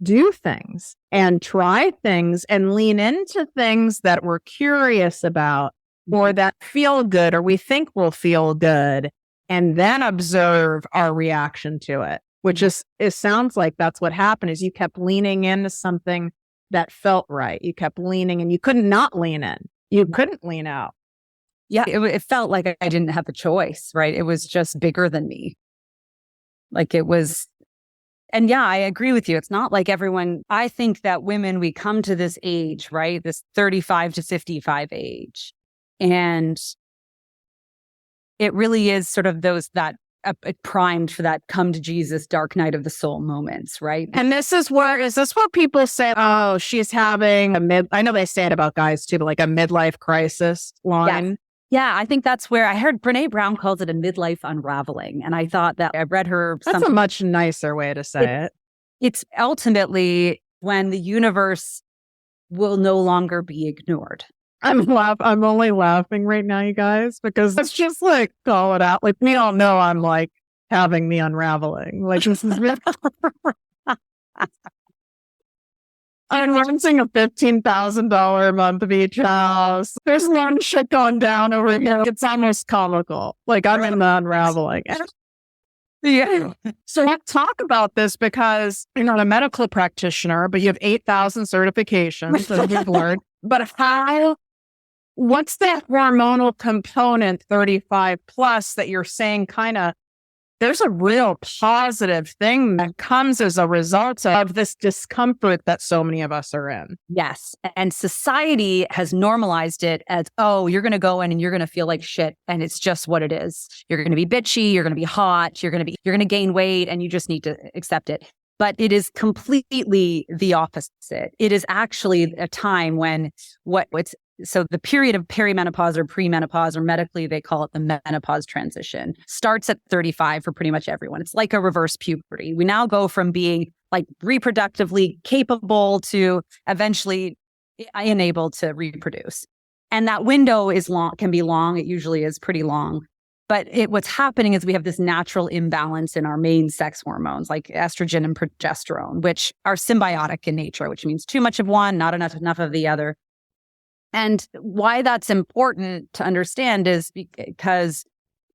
do things and try things and lean into things that we're curious about or that feel good or we think will feel good, and then observe our reaction to it. Which is, it sounds like that's what happened is you kept leaning into something that felt right. You kept leaning and you couldn't not lean in. You couldn't lean out. Yeah, it felt like I didn't have a choice, right? It was just bigger than me. Like it was, and yeah, I agree with you. It's not like everyone, I think that women, we come to this age, right? This 35 to 55 age. And it really is sort of primed for that come to Jesus, dark night of the soul moments, right? And is this where people say, oh, she's having I know they say it about guys too, but like a midlife crisis line. Yes. Yeah, I think that's where I heard Brene Brown calls it a midlife unraveling. And I thought that I read her. That's a much nicer way to say it. It's ultimately when the universe will no longer be ignored. I'm only laughing right now, you guys, because it's just like, call it out. Like, we all know I'm like having the unraveling. Like, this is I'm renting a $15,000 a month beach house. There's a lot of shit going down over here. It's almost comical. Like, I'm in the unraveling. Yeah. So let's talk about this because you're not a medical practitioner, but you have 8,000 certifications that you've learned. But what's that hormonal component 35 plus that you're saying there's a real positive thing that comes as a result of this discomfort that so many of us are in? Yes. And society has normalized it as, oh, you're going to go in and you're going to feel like shit. And it's just what it is. You're going to be bitchy. You're going to be hot. You're going to gain weight and you just need to accept it. But it is completely the opposite. It is actually a time when so the period of perimenopause or premenopause, or medically they call it the menopause transition, starts at 35 for pretty much everyone. It's like a reverse puberty. We now go from being like reproductively capable to eventually unable to reproduce. And that window can be long. It usually is pretty long. But what's happening is we have this natural imbalance in our main sex hormones, like estrogen and progesterone, which are symbiotic in nature, which means too much of one, not enough of the other. And why that's important to understand is because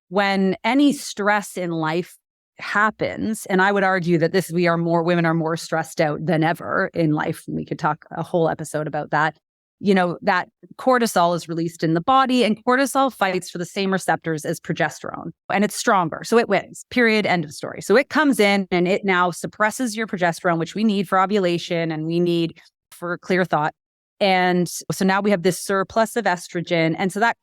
when any stress in life happens, and I would argue that women are more stressed out than ever in life. We could talk a whole episode about that. That cortisol is released in the body, and cortisol fights for the same receptors as progesterone, and it's stronger. So it wins, period, end of story. So it comes in and it now suppresses your progesterone, which we need for ovulation and we need for clear thought. And so now we have this surplus of estrogen. And so that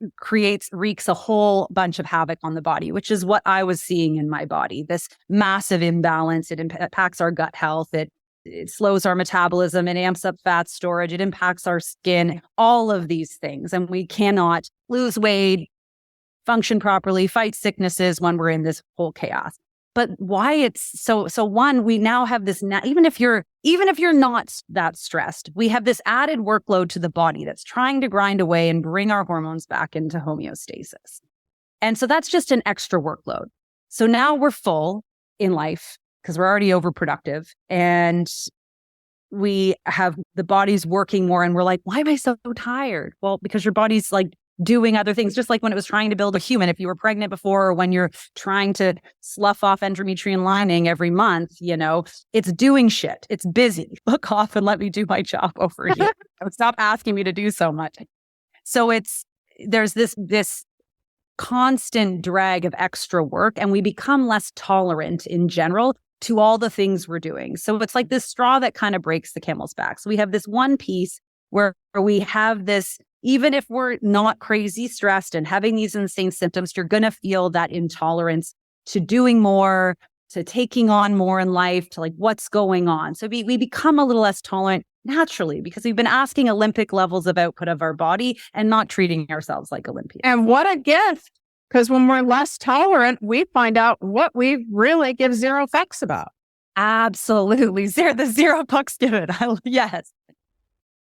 wreaks a whole bunch of havoc on the body, which is what I was seeing in my body, this massive imbalance. It impacts our gut health. It it slows our metabolism, it amps up fat storage, it impacts our skin, all of these things. And we cannot lose weight, function properly, fight sicknesses when we're in this whole chaos. But why it's so one, we now have this, even if you're not that stressed, we have this added workload to the body that's trying to grind away and bring our hormones back into homeostasis. And so that's just an extra workload. So now we're full in life because we're already overproductive and we have the body's working more and we're like, why am I so tired? Well, because your body's like doing other things, just like when it was trying to build a human. If you were pregnant before, or when you're trying to slough off endometrium lining every month, it's doing shit. It's busy. Look off and let me do my job over here. Stop asking me to do so much. So there's this constant drag of extra work, and we become less tolerant in general to all the things we're doing. So it's like this straw that kind of breaks the camel's back. So we have this one piece where we have this, even if we're not crazy stressed and having these insane symptoms, you're going to feel that intolerance to doing more, to taking on more in life, to like what's going on. So we become a little less tolerant naturally because we've been asking Olympic levels of output of our body and not treating ourselves like Olympians. And what a gift. Because when we're less tolerant, we find out what we really give zero fucks about. Absolutely. The zero fucks given. Yes.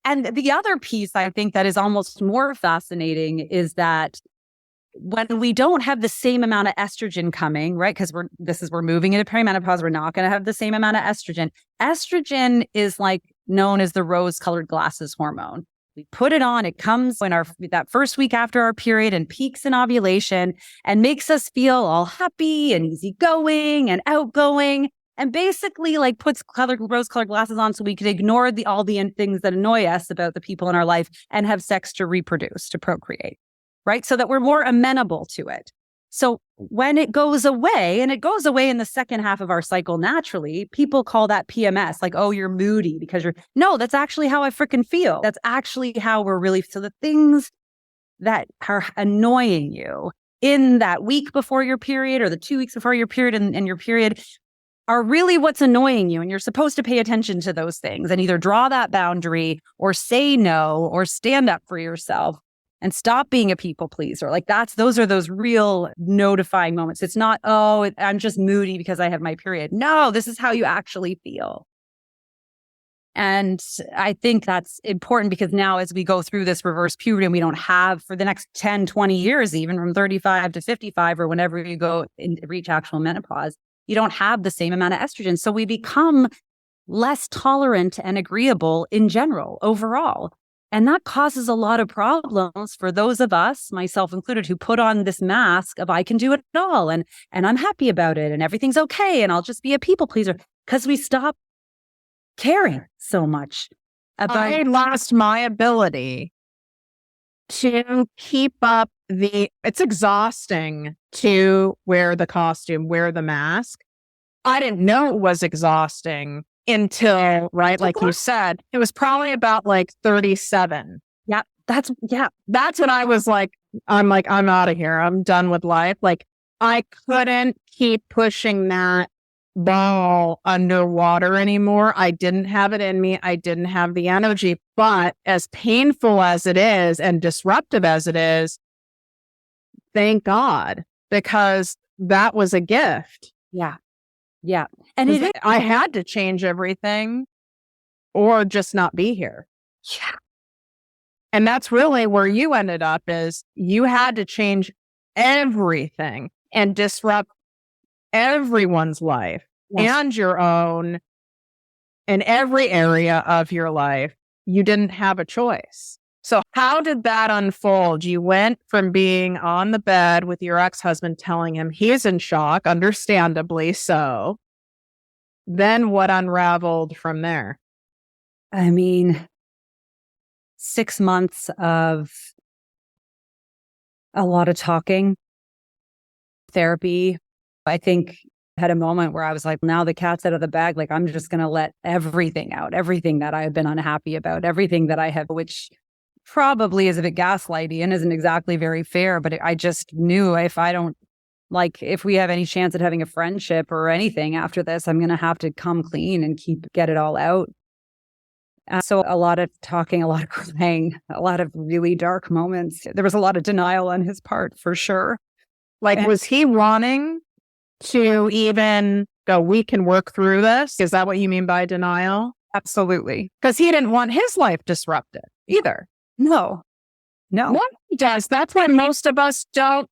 And the other piece I think that is almost more fascinating is that when we don't have the same amount of estrogen coming, right? Because we're moving into perimenopause, we're not going to have the same amount of estrogen. Estrogen is like known as the rose-colored glasses hormone. We put it on, it comes when that first week after our period and peaks in ovulation and makes us feel all happy and easygoing and outgoing, and basically like puts rose-colored glasses on so we can ignore all the things that annoy us about the people in our life and have sex to reproduce, to procreate, right? So that we're more amenable to it. So when it goes away, and it goes away in the second half of our cycle naturally, people call that PMS, like, oh, you're moody because no, that's actually how I freaking feel. That's actually how we're really, so the things that are annoying you in that week before your period or the 2 weeks before your period and your period are really what's annoying you. And you're supposed to pay attention to those things and either draw that boundary or say no or stand up for yourself and stop being a people pleaser. Like those are those real notifying moments. It's not, oh, I'm just moody because I have my period. No, this is how you actually feel. And I think that's important because now as we go through this reverse puberty and we don't have for the next 10, 20 years, even from 35 to 55 or whenever you go and reach actual menopause, you don't have the same amount of estrogen. So we become less tolerant and agreeable in general overall. And that causes a lot of problems for those of us, myself included, who put on this mask of I can do it all and I'm happy about it and everything's okay and I'll just be a people pleaser because we stop caring so much about. I lost my ability to keep up it's exhausting to wear the costume, wear the mask. I didn't know it was exhausting until, right, like you said, it was probably about like 37. Yeah, that's when I was like, I'm out of here. I'm done with life. Like I couldn't keep pushing that ball underwater anymore. I didn't have it in me. I didn't have the energy. But as painful as it is and disruptive as it is, thank God, because that was a gift. Yeah. Yeah. And I had to change everything or just not be here. Yeah. And that's really where you ended up is you had to change everything and disrupt everyone's life and your own in every area of your life. You didn't have a choice. So how did that unfold? You went from being on the bed with your ex-husband telling him he's in shock, understandably so. Then what unraveled from there? I mean, 6 months of a lot of talking, therapy. I think I had a moment where I was like, now the cat's out of the bag. Like, I'm just going to let everything out, everything that I've been unhappy about, everything that I have, which probably is a bit gaslighty and isn't exactly very fair. But I just knew if I don't Like, if we have any chance at having a friendship or anything after this, I'm going to have to come clean and get it all out. So a lot of talking, a lot of crying, a lot of really dark moments. There was a lot of denial on his part, for sure. Like, was he wanting to even go, we can work through this? Is that what you mean by denial? Absolutely. Because he didn't want his life disrupted either. No. What he does, that's why most of us don't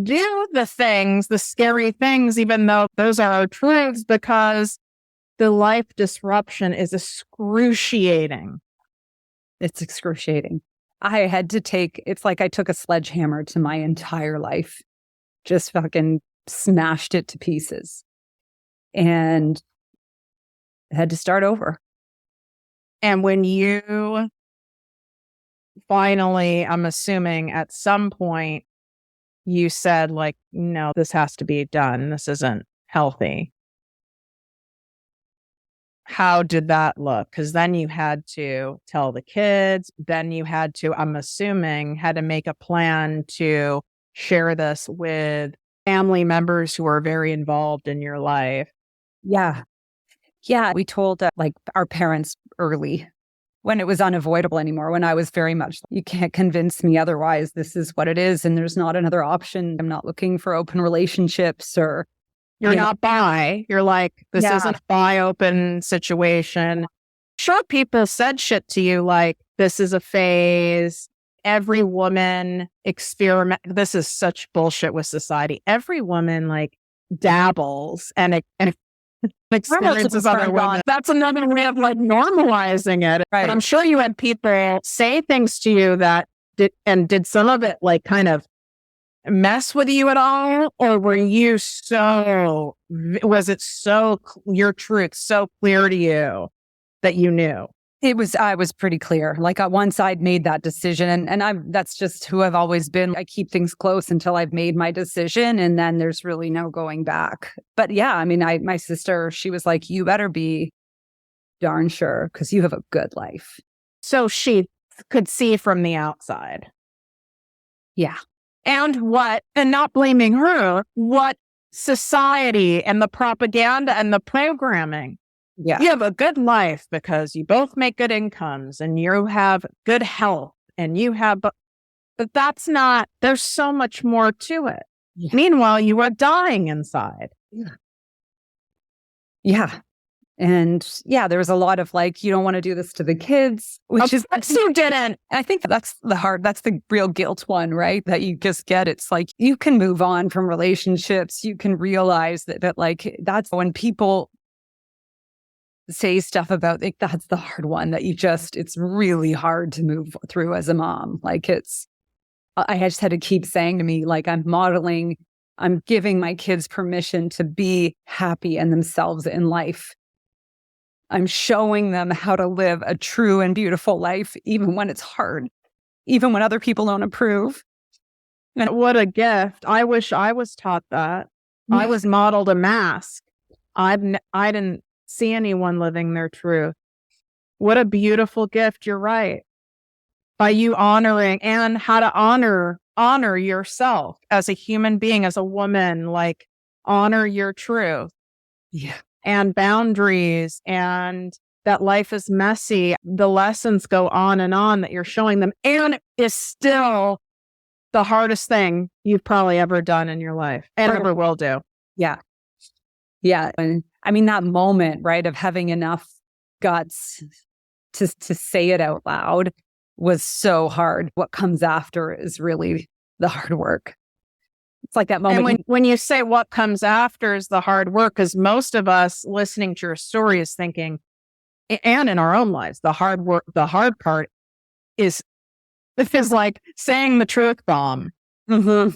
do the things, the scary things, even though those are our truths, because the life disruption is excruciating. It's excruciating. It's like I took a sledgehammer to my entire life, just fucking smashed it to pieces, and had to start over. And when you finally, I'm assuming at some point, you said, like, no, this has to be done. This isn't healthy. How did that look? Because then you had to tell the kids. Then you had to, I'm assuming, had to make a plan to share this with family members who are very involved in your life. Yeah. Yeah. We told our parents early, when it was unavoidable anymore, when I was very much, you can't convince me otherwise. This is what it is. And there's not another option. I'm not looking for open relationships or. You're not bi. You're like, this isn't a bi open situation. Sure, people said shit to you like, this is a phase. Every woman experiment. This is such bullshit with society. Every woman like dabbles and experiences other women. That's another way of like normalizing it. Right. But I'm sure you had people say things to you that did some of it like kind of mess with you at all? Or was it your truth so clear to you that you knew? I was pretty clear. Like, once I'd made that decision, and that's just who I've always been. I keep things close until I've made my decision, and then there's really no going back. But yeah, I mean, my sister, she was like, you better be darn sure, because you have a good life. So she could see from the outside. Yeah. And not blaming her, what society and the propaganda and the programming. Yeah. You have a good life because you both make good incomes and you have good health and but that's not, there's so much more to it. Yeah. Meanwhile, you are dying inside. Yeah. And yeah, there was a lot of like, you don't want to do this to the kids, which is you didn't. I think that's the real guilt one, right? That you just get. It's like, you can move on from relationships. You can realize that like, that's when people say stuff about, like, that's the hard one that it's really hard to move through as a mom. Like, I just had to keep saying to me, like, I'm giving my kids permission to be happy and themselves in life. I'm showing them how to live a true and beautiful life, even when it's hard, even when other people don't approve. And what a gift. I wish I was taught that. I was modeled a mask. I didn't see anyone living their truth. What a beautiful gift. You're right. By you honoring and how to honor yourself as a human being, as a woman, like honor your truth. Yeah. And boundaries, and that life is messy. The lessons go on that you're showing them, and is still the hardest thing you've probably ever done in your life and ever will do. Yeah. Yeah. And I mean, that moment, right, of having enough guts to say it out loud was so hard. What comes after is really the hard work. It's like that moment. And when you say what comes after is the hard work, because most of us listening to your story is thinking, and in our own lives, the hard work, the hard part is like saying the truth bomb. Mm-hmm.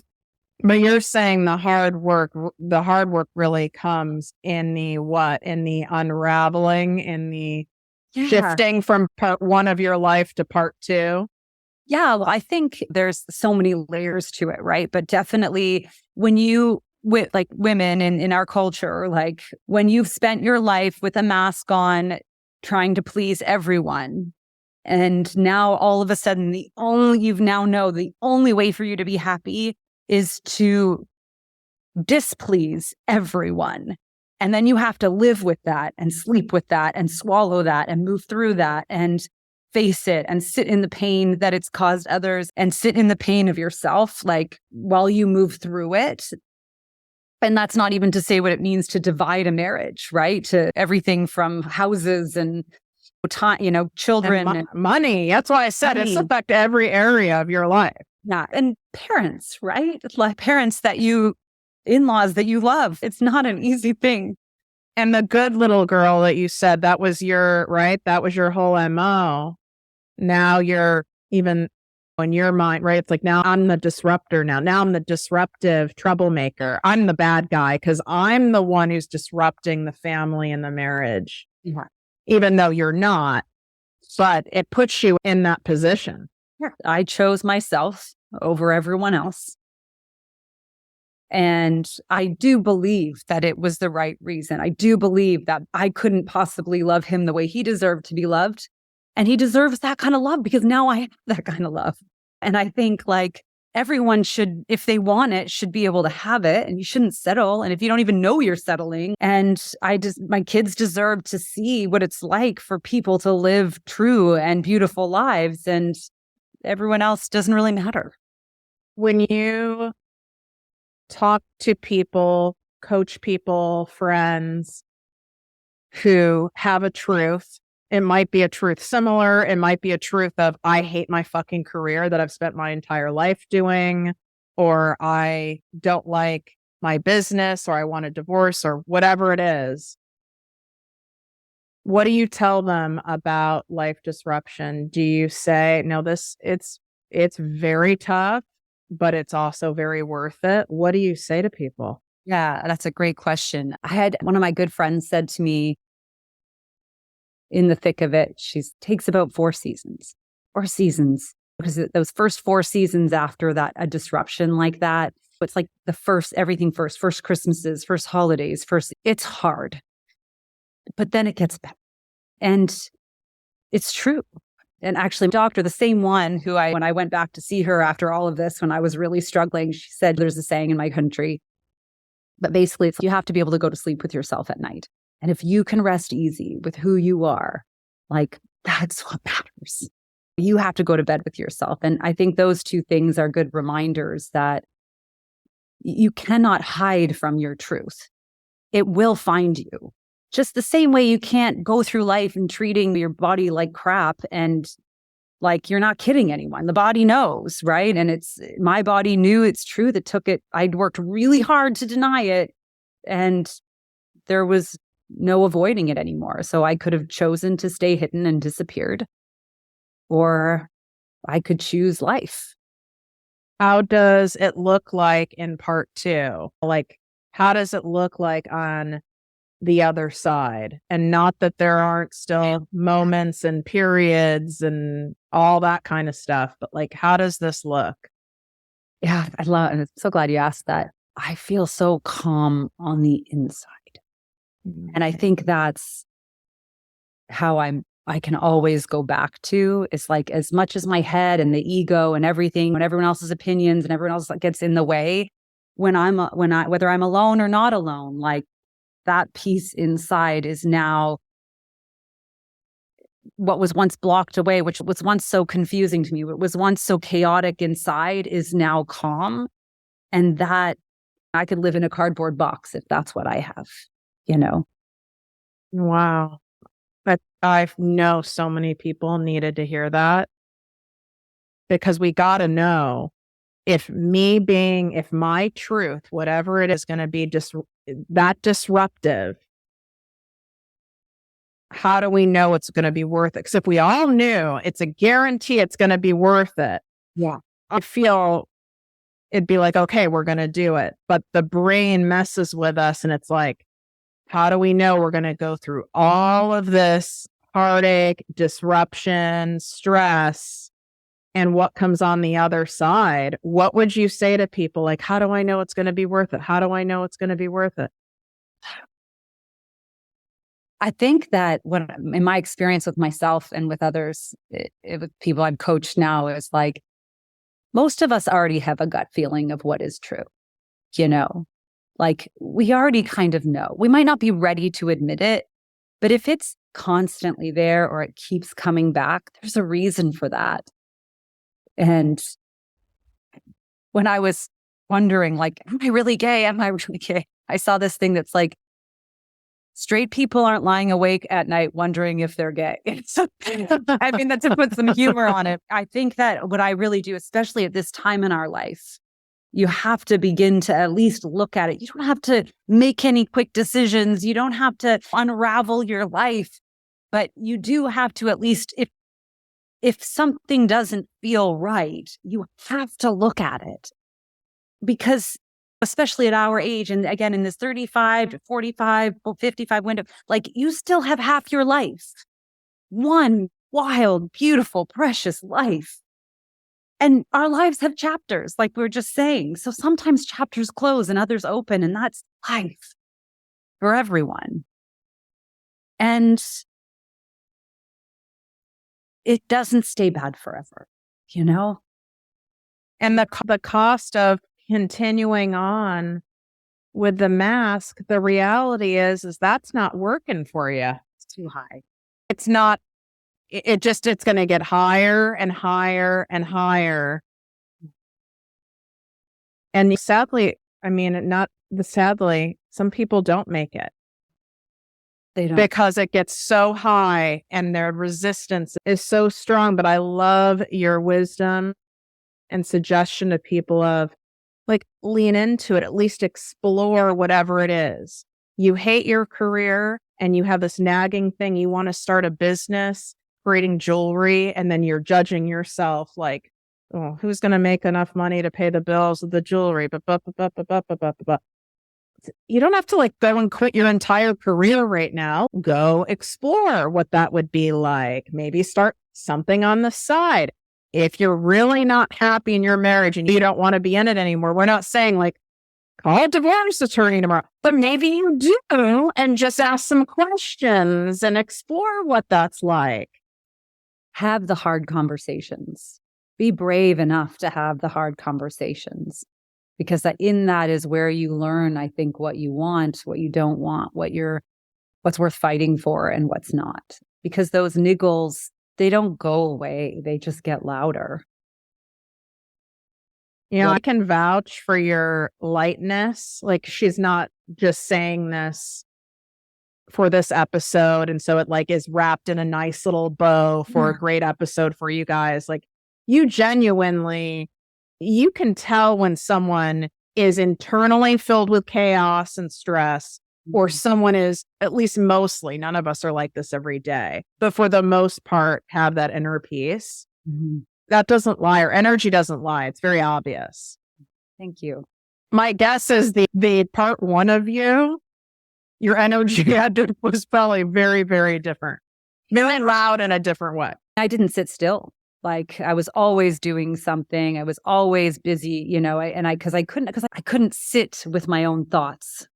But you're saying the hard work really comes in the what? In the unraveling, in the shifting from part one of your life to part two. Yeah, well, I think there's so many layers to it, right? But definitely when with like women in our culture, like when you've spent your life with a mask on, trying to please everyone, and now all of a sudden the only way for you to be happy is to displease everyone. And then you have to live with that and sleep with that and swallow that and move through that and face it and sit in the pain that it's caused others and sit in the pain of yourself, like while you move through it. And that's not even to say what it means to divide a marriage, right? To everything from houses and time, children and money. That's why I said money. It's affect every area of your life. Yeah. And parents, right? Like parents in-laws that you love. It's not an easy thing. And the good little girl that you said, that was your, right? That was your whole MO. Now you're even in your mind, right? It's like, now I'm the disruptor now. Now I'm the disruptive troublemaker. I'm the bad guy because I'm the one who's disrupting the family and the marriage. Yeah. Even though you're not, but it puts you in that position. Yeah. I chose myself over everyone else. And I do believe that it was the right reason. I do believe that I couldn't possibly love him the way he deserved to be loved. And he deserves that kind of love because now I have that kind of love. And I think like everyone should, if they want it, should be able to have it, and you shouldn't settle. And if you don't even know you're settling, and my kids deserve to see what it's like for people to live true and beautiful lives, and everyone else doesn't really matter. When you talk to people, coach people, friends who have a truth, it might be a truth similar. It might be a truth of, I hate my fucking career that I've spent my entire life doing, or I don't like my business, or I want a divorce, or whatever it is. What do you tell them about life disruption? Do you say, no, it's very tough, but it's also very worth it? What do you say to people? Yeah, that's a great question. I had one of my good friends said to me, in the thick of it, she takes about 4 seasons. 4 seasons. Because those first 4 seasons after that, a disruption like that, it's like everything first Christmases, first holidays, it's hard. But then it gets better. And it's true. And actually, doctor, the same one who when I went back to see her after all of this, when I was really struggling, she said, there's a saying in my country, but basically it's you have to be able to go to sleep with yourself at night. And if you can rest easy with who you are, like that's what matters. You have to go to bed with yourself. And I think those 2 things are good reminders that you cannot hide from your truth. It will find you. Just the same way you can't go through life and treating your body like crap and like you're not kidding anyone. The body knows, right? And my body knew it's true. That took it. I'd worked really hard to deny it, and there was no avoiding it anymore. So I could have chosen to stay hidden and disappeared, or I could choose life. How does it look like in part 2? Like, how does it look like on the other side? And not that there aren't still moments and periods and all that kind of stuff, but like, how does this look? Yeah, I'm so glad you asked that. I feel so calm on the inside. And I think that's how I can always go back to. It's like, as much as my head and the ego and everything, when everyone else's opinions and everyone else gets in the way, whether I'm alone or not alone, like that piece inside is now what was once blocked away, which was once so confusing to me, what was once so chaotic inside is now calm. And that I could live in a cardboard box if that's what I have. Wow. But I know so many people needed to hear that, because we got to know if my truth, whatever it is going to be that disruptive, how do we know it's going to be worth it? Because if we all knew it's a guarantee it's going to be worth it. Yeah. I feel it'd be like, okay, we're going to do it. But the brain messes with us, and it's like, how do we know we're going to go through all of this heartache, disruption, stress, and what comes on the other side? What would you say to people? Like, how do I know it's going to be worth it? How do I know it's going to be worth it? I think that in my experience with myself and with others, with people I've coached now, is like, most of us already have a gut feeling of what is true, Like, we already kind of know. We might not be ready to admit it, but if it's constantly there or it keeps coming back, there's a reason for that. And when I was wondering, like, am I really gay? Am I really gay? I saw this thing that's like, straight people aren't lying awake at night wondering if they're gay. I mean, that's to put some humor on it. I think that what I really do, especially at this time in our life, you have to begin to at least look at it. You don't have to make any quick decisions. You don't have to unravel your life, but you do have to at least, if something doesn't feel right, you have to look at it. Because especially at our age, and again, in this 35 to 45, 55 window, like, you still have half your life. One wild, beautiful, precious life. And our lives have chapters, like we were just saying. So sometimes chapters close and others open, and that's life for everyone. And it doesn't stay bad forever, you know? And the cost of continuing on with the mask, the reality is that's not working for you. It's too high. It's not. It's going to get higher and higher and higher. And sadly, sadly, some people don't make it. They don't. Because it gets so high and their resistance is so strong. But I love your wisdom and suggestion to people of, like, lean into it, at least explore whatever it is. You hate your career and you have this nagging thing. You want to start a business creating jewelry, and then you're judging yourself like, oh, who's going to make enough money to pay the bills of the jewelry? You don't have to, like, go and quit your entire career right now. Go explore what that would be like. Maybe start something on the side. If you're really not happy in your marriage and you don't want to be in it anymore, we're not saying, like, call a divorce attorney tomorrow. But maybe you do, and just ask some questions and explore what that's like. Have the hard conversations. Be brave enough to have the hard conversations, because in that is where you learn, I think, what you want, what you don't want, what's worth fighting for and what's not. Because those niggles, they don't go away. They just get louder. You know, I can vouch for your lightness. Like, she's not just saying this for this episode, and so it, like, is wrapped in a nice little bow for a great episode for you guys. Like, you genuinely, you can tell when someone is internally filled with chaos and stress, or someone is, at least mostly, none of us are like this every day, but for the most part have that inner peace. Mm-hmm. That doesn't lie, or energy doesn't lie. It's very obvious. Thank you. My guess is the part one of you, your energy was probably very, very different. Very loud in a different way. I didn't sit still. Like, I was always doing something. I was always busy, you know, because I couldn't sit with my own thoughts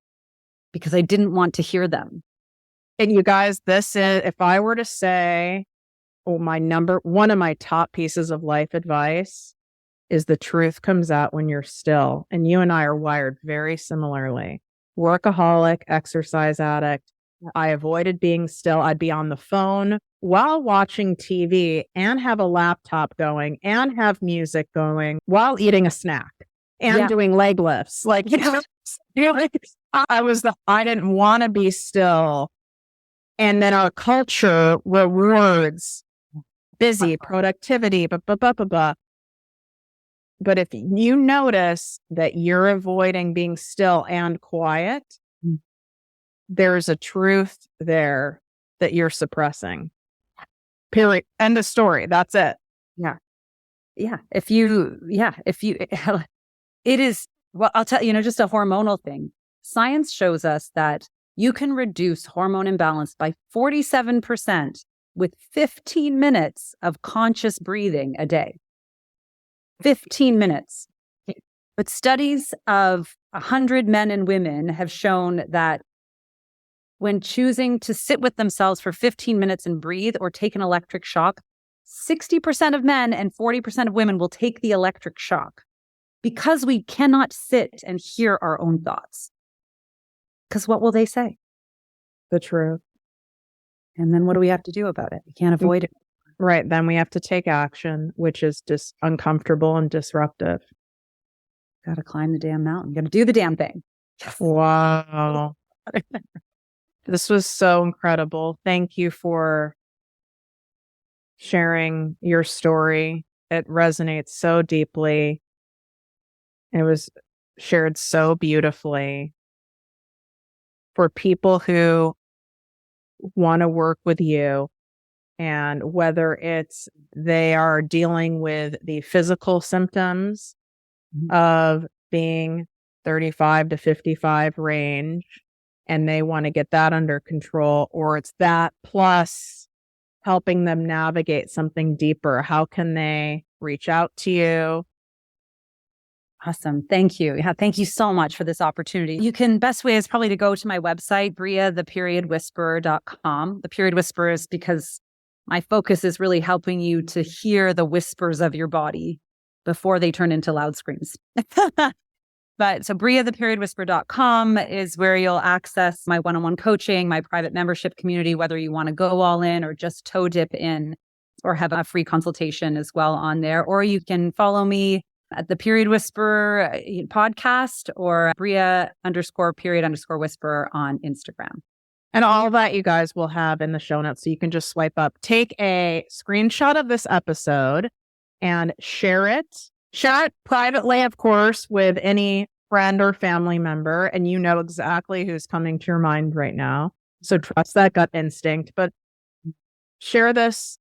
because I didn't want to hear them. And you guys, this is, if I were to say, one of my top pieces of life advice is the truth comes out when you're still. And you and I are wired very similarly. Workaholic, exercise addict. I avoided being still. I'd be on the phone while watching TV and have a laptop going and have music going while eating a snack and doing leg lifts. Like, you know, I didn't want to be still. And then our culture rewards busy, productivity, But if you notice that you're avoiding being still and quiet, there's a truth there that you're suppressing. Period. End of story. That's it. Yeah. Yeah. It is, well, I'll tell you, just a hormonal thing. Science shows us that you can reduce hormone imbalance by 47% with 15 minutes of conscious breathing a day. 15 minutes. But studies of 100 men and women have shown that when choosing to sit with themselves for 15 minutes and breathe or take an electric shock, 60% of men and 40% of women will take the electric shock because we cannot sit and hear our own thoughts. Because what will they say? The truth. And then what do we have to do about it? We can't avoid it. Right. Then we have to take action, which is just uncomfortable and disruptive. Got to climb the damn mountain. Got to do the damn thing. Wow. This was so incredible. Thank you for sharing your story. It resonates so deeply. It was shared so beautifully. For people who want to work with you, and whether it's they are dealing with the physical symptoms of being 35 to 55 range, and they want to get that under control, or it's that plus helping them navigate something deeper, how can they reach out to you? Awesome. Thank you. Yeah, thank you so much for this opportunity. Best way is probably to go to my website, briatheperiodwhisperer.com. The period whisperer is because my focus is really helping you to hear the whispers of your body before they turn into loud screams. But so briatheperiodwhisperer.com is where you'll access my one-on-one coaching, my private membership community, whether you want to go all in or just toe dip in, or have a free consultation as well on there. Or you can follow me at the Period Whisperer podcast or Bria_period_whisperer on Instagram. And all that you guys will have in the show notes. So you can just swipe up, take a screenshot of this episode and share it. Share it privately, of course, with any friend or family member. And you know exactly who's coming to your mind right now. So trust that gut instinct. But share this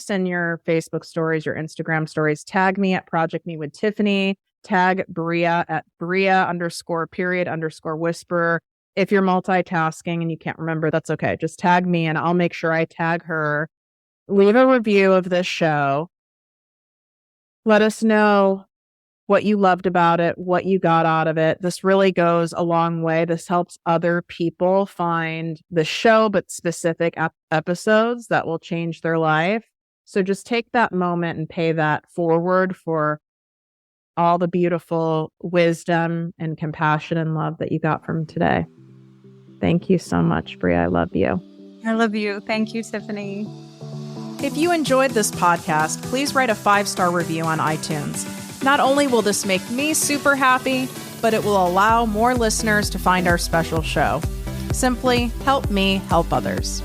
in your Facebook stories, your Instagram stories. Tag me at ProjectME with Tiffany. Tag Bria at Bria_period_whisperer. If you're multitasking and you can't remember, that's okay. Just tag me and I'll make sure I tag her. Leave a review of this show. Let us know what you loved about it, what you got out of it. This really goes a long way. This helps other people find the show, but specific episodes that will change their life. So just take that moment and pay that forward for all the beautiful wisdom and compassion and love that you got from today. Thank you so much, Bria. I love you. I love you. Thank you, Tiffany. If you enjoyed this podcast, please write a 5-star review on iTunes. Not only will this make me super happy, but it will allow more listeners to find our special show. Simply help me help others.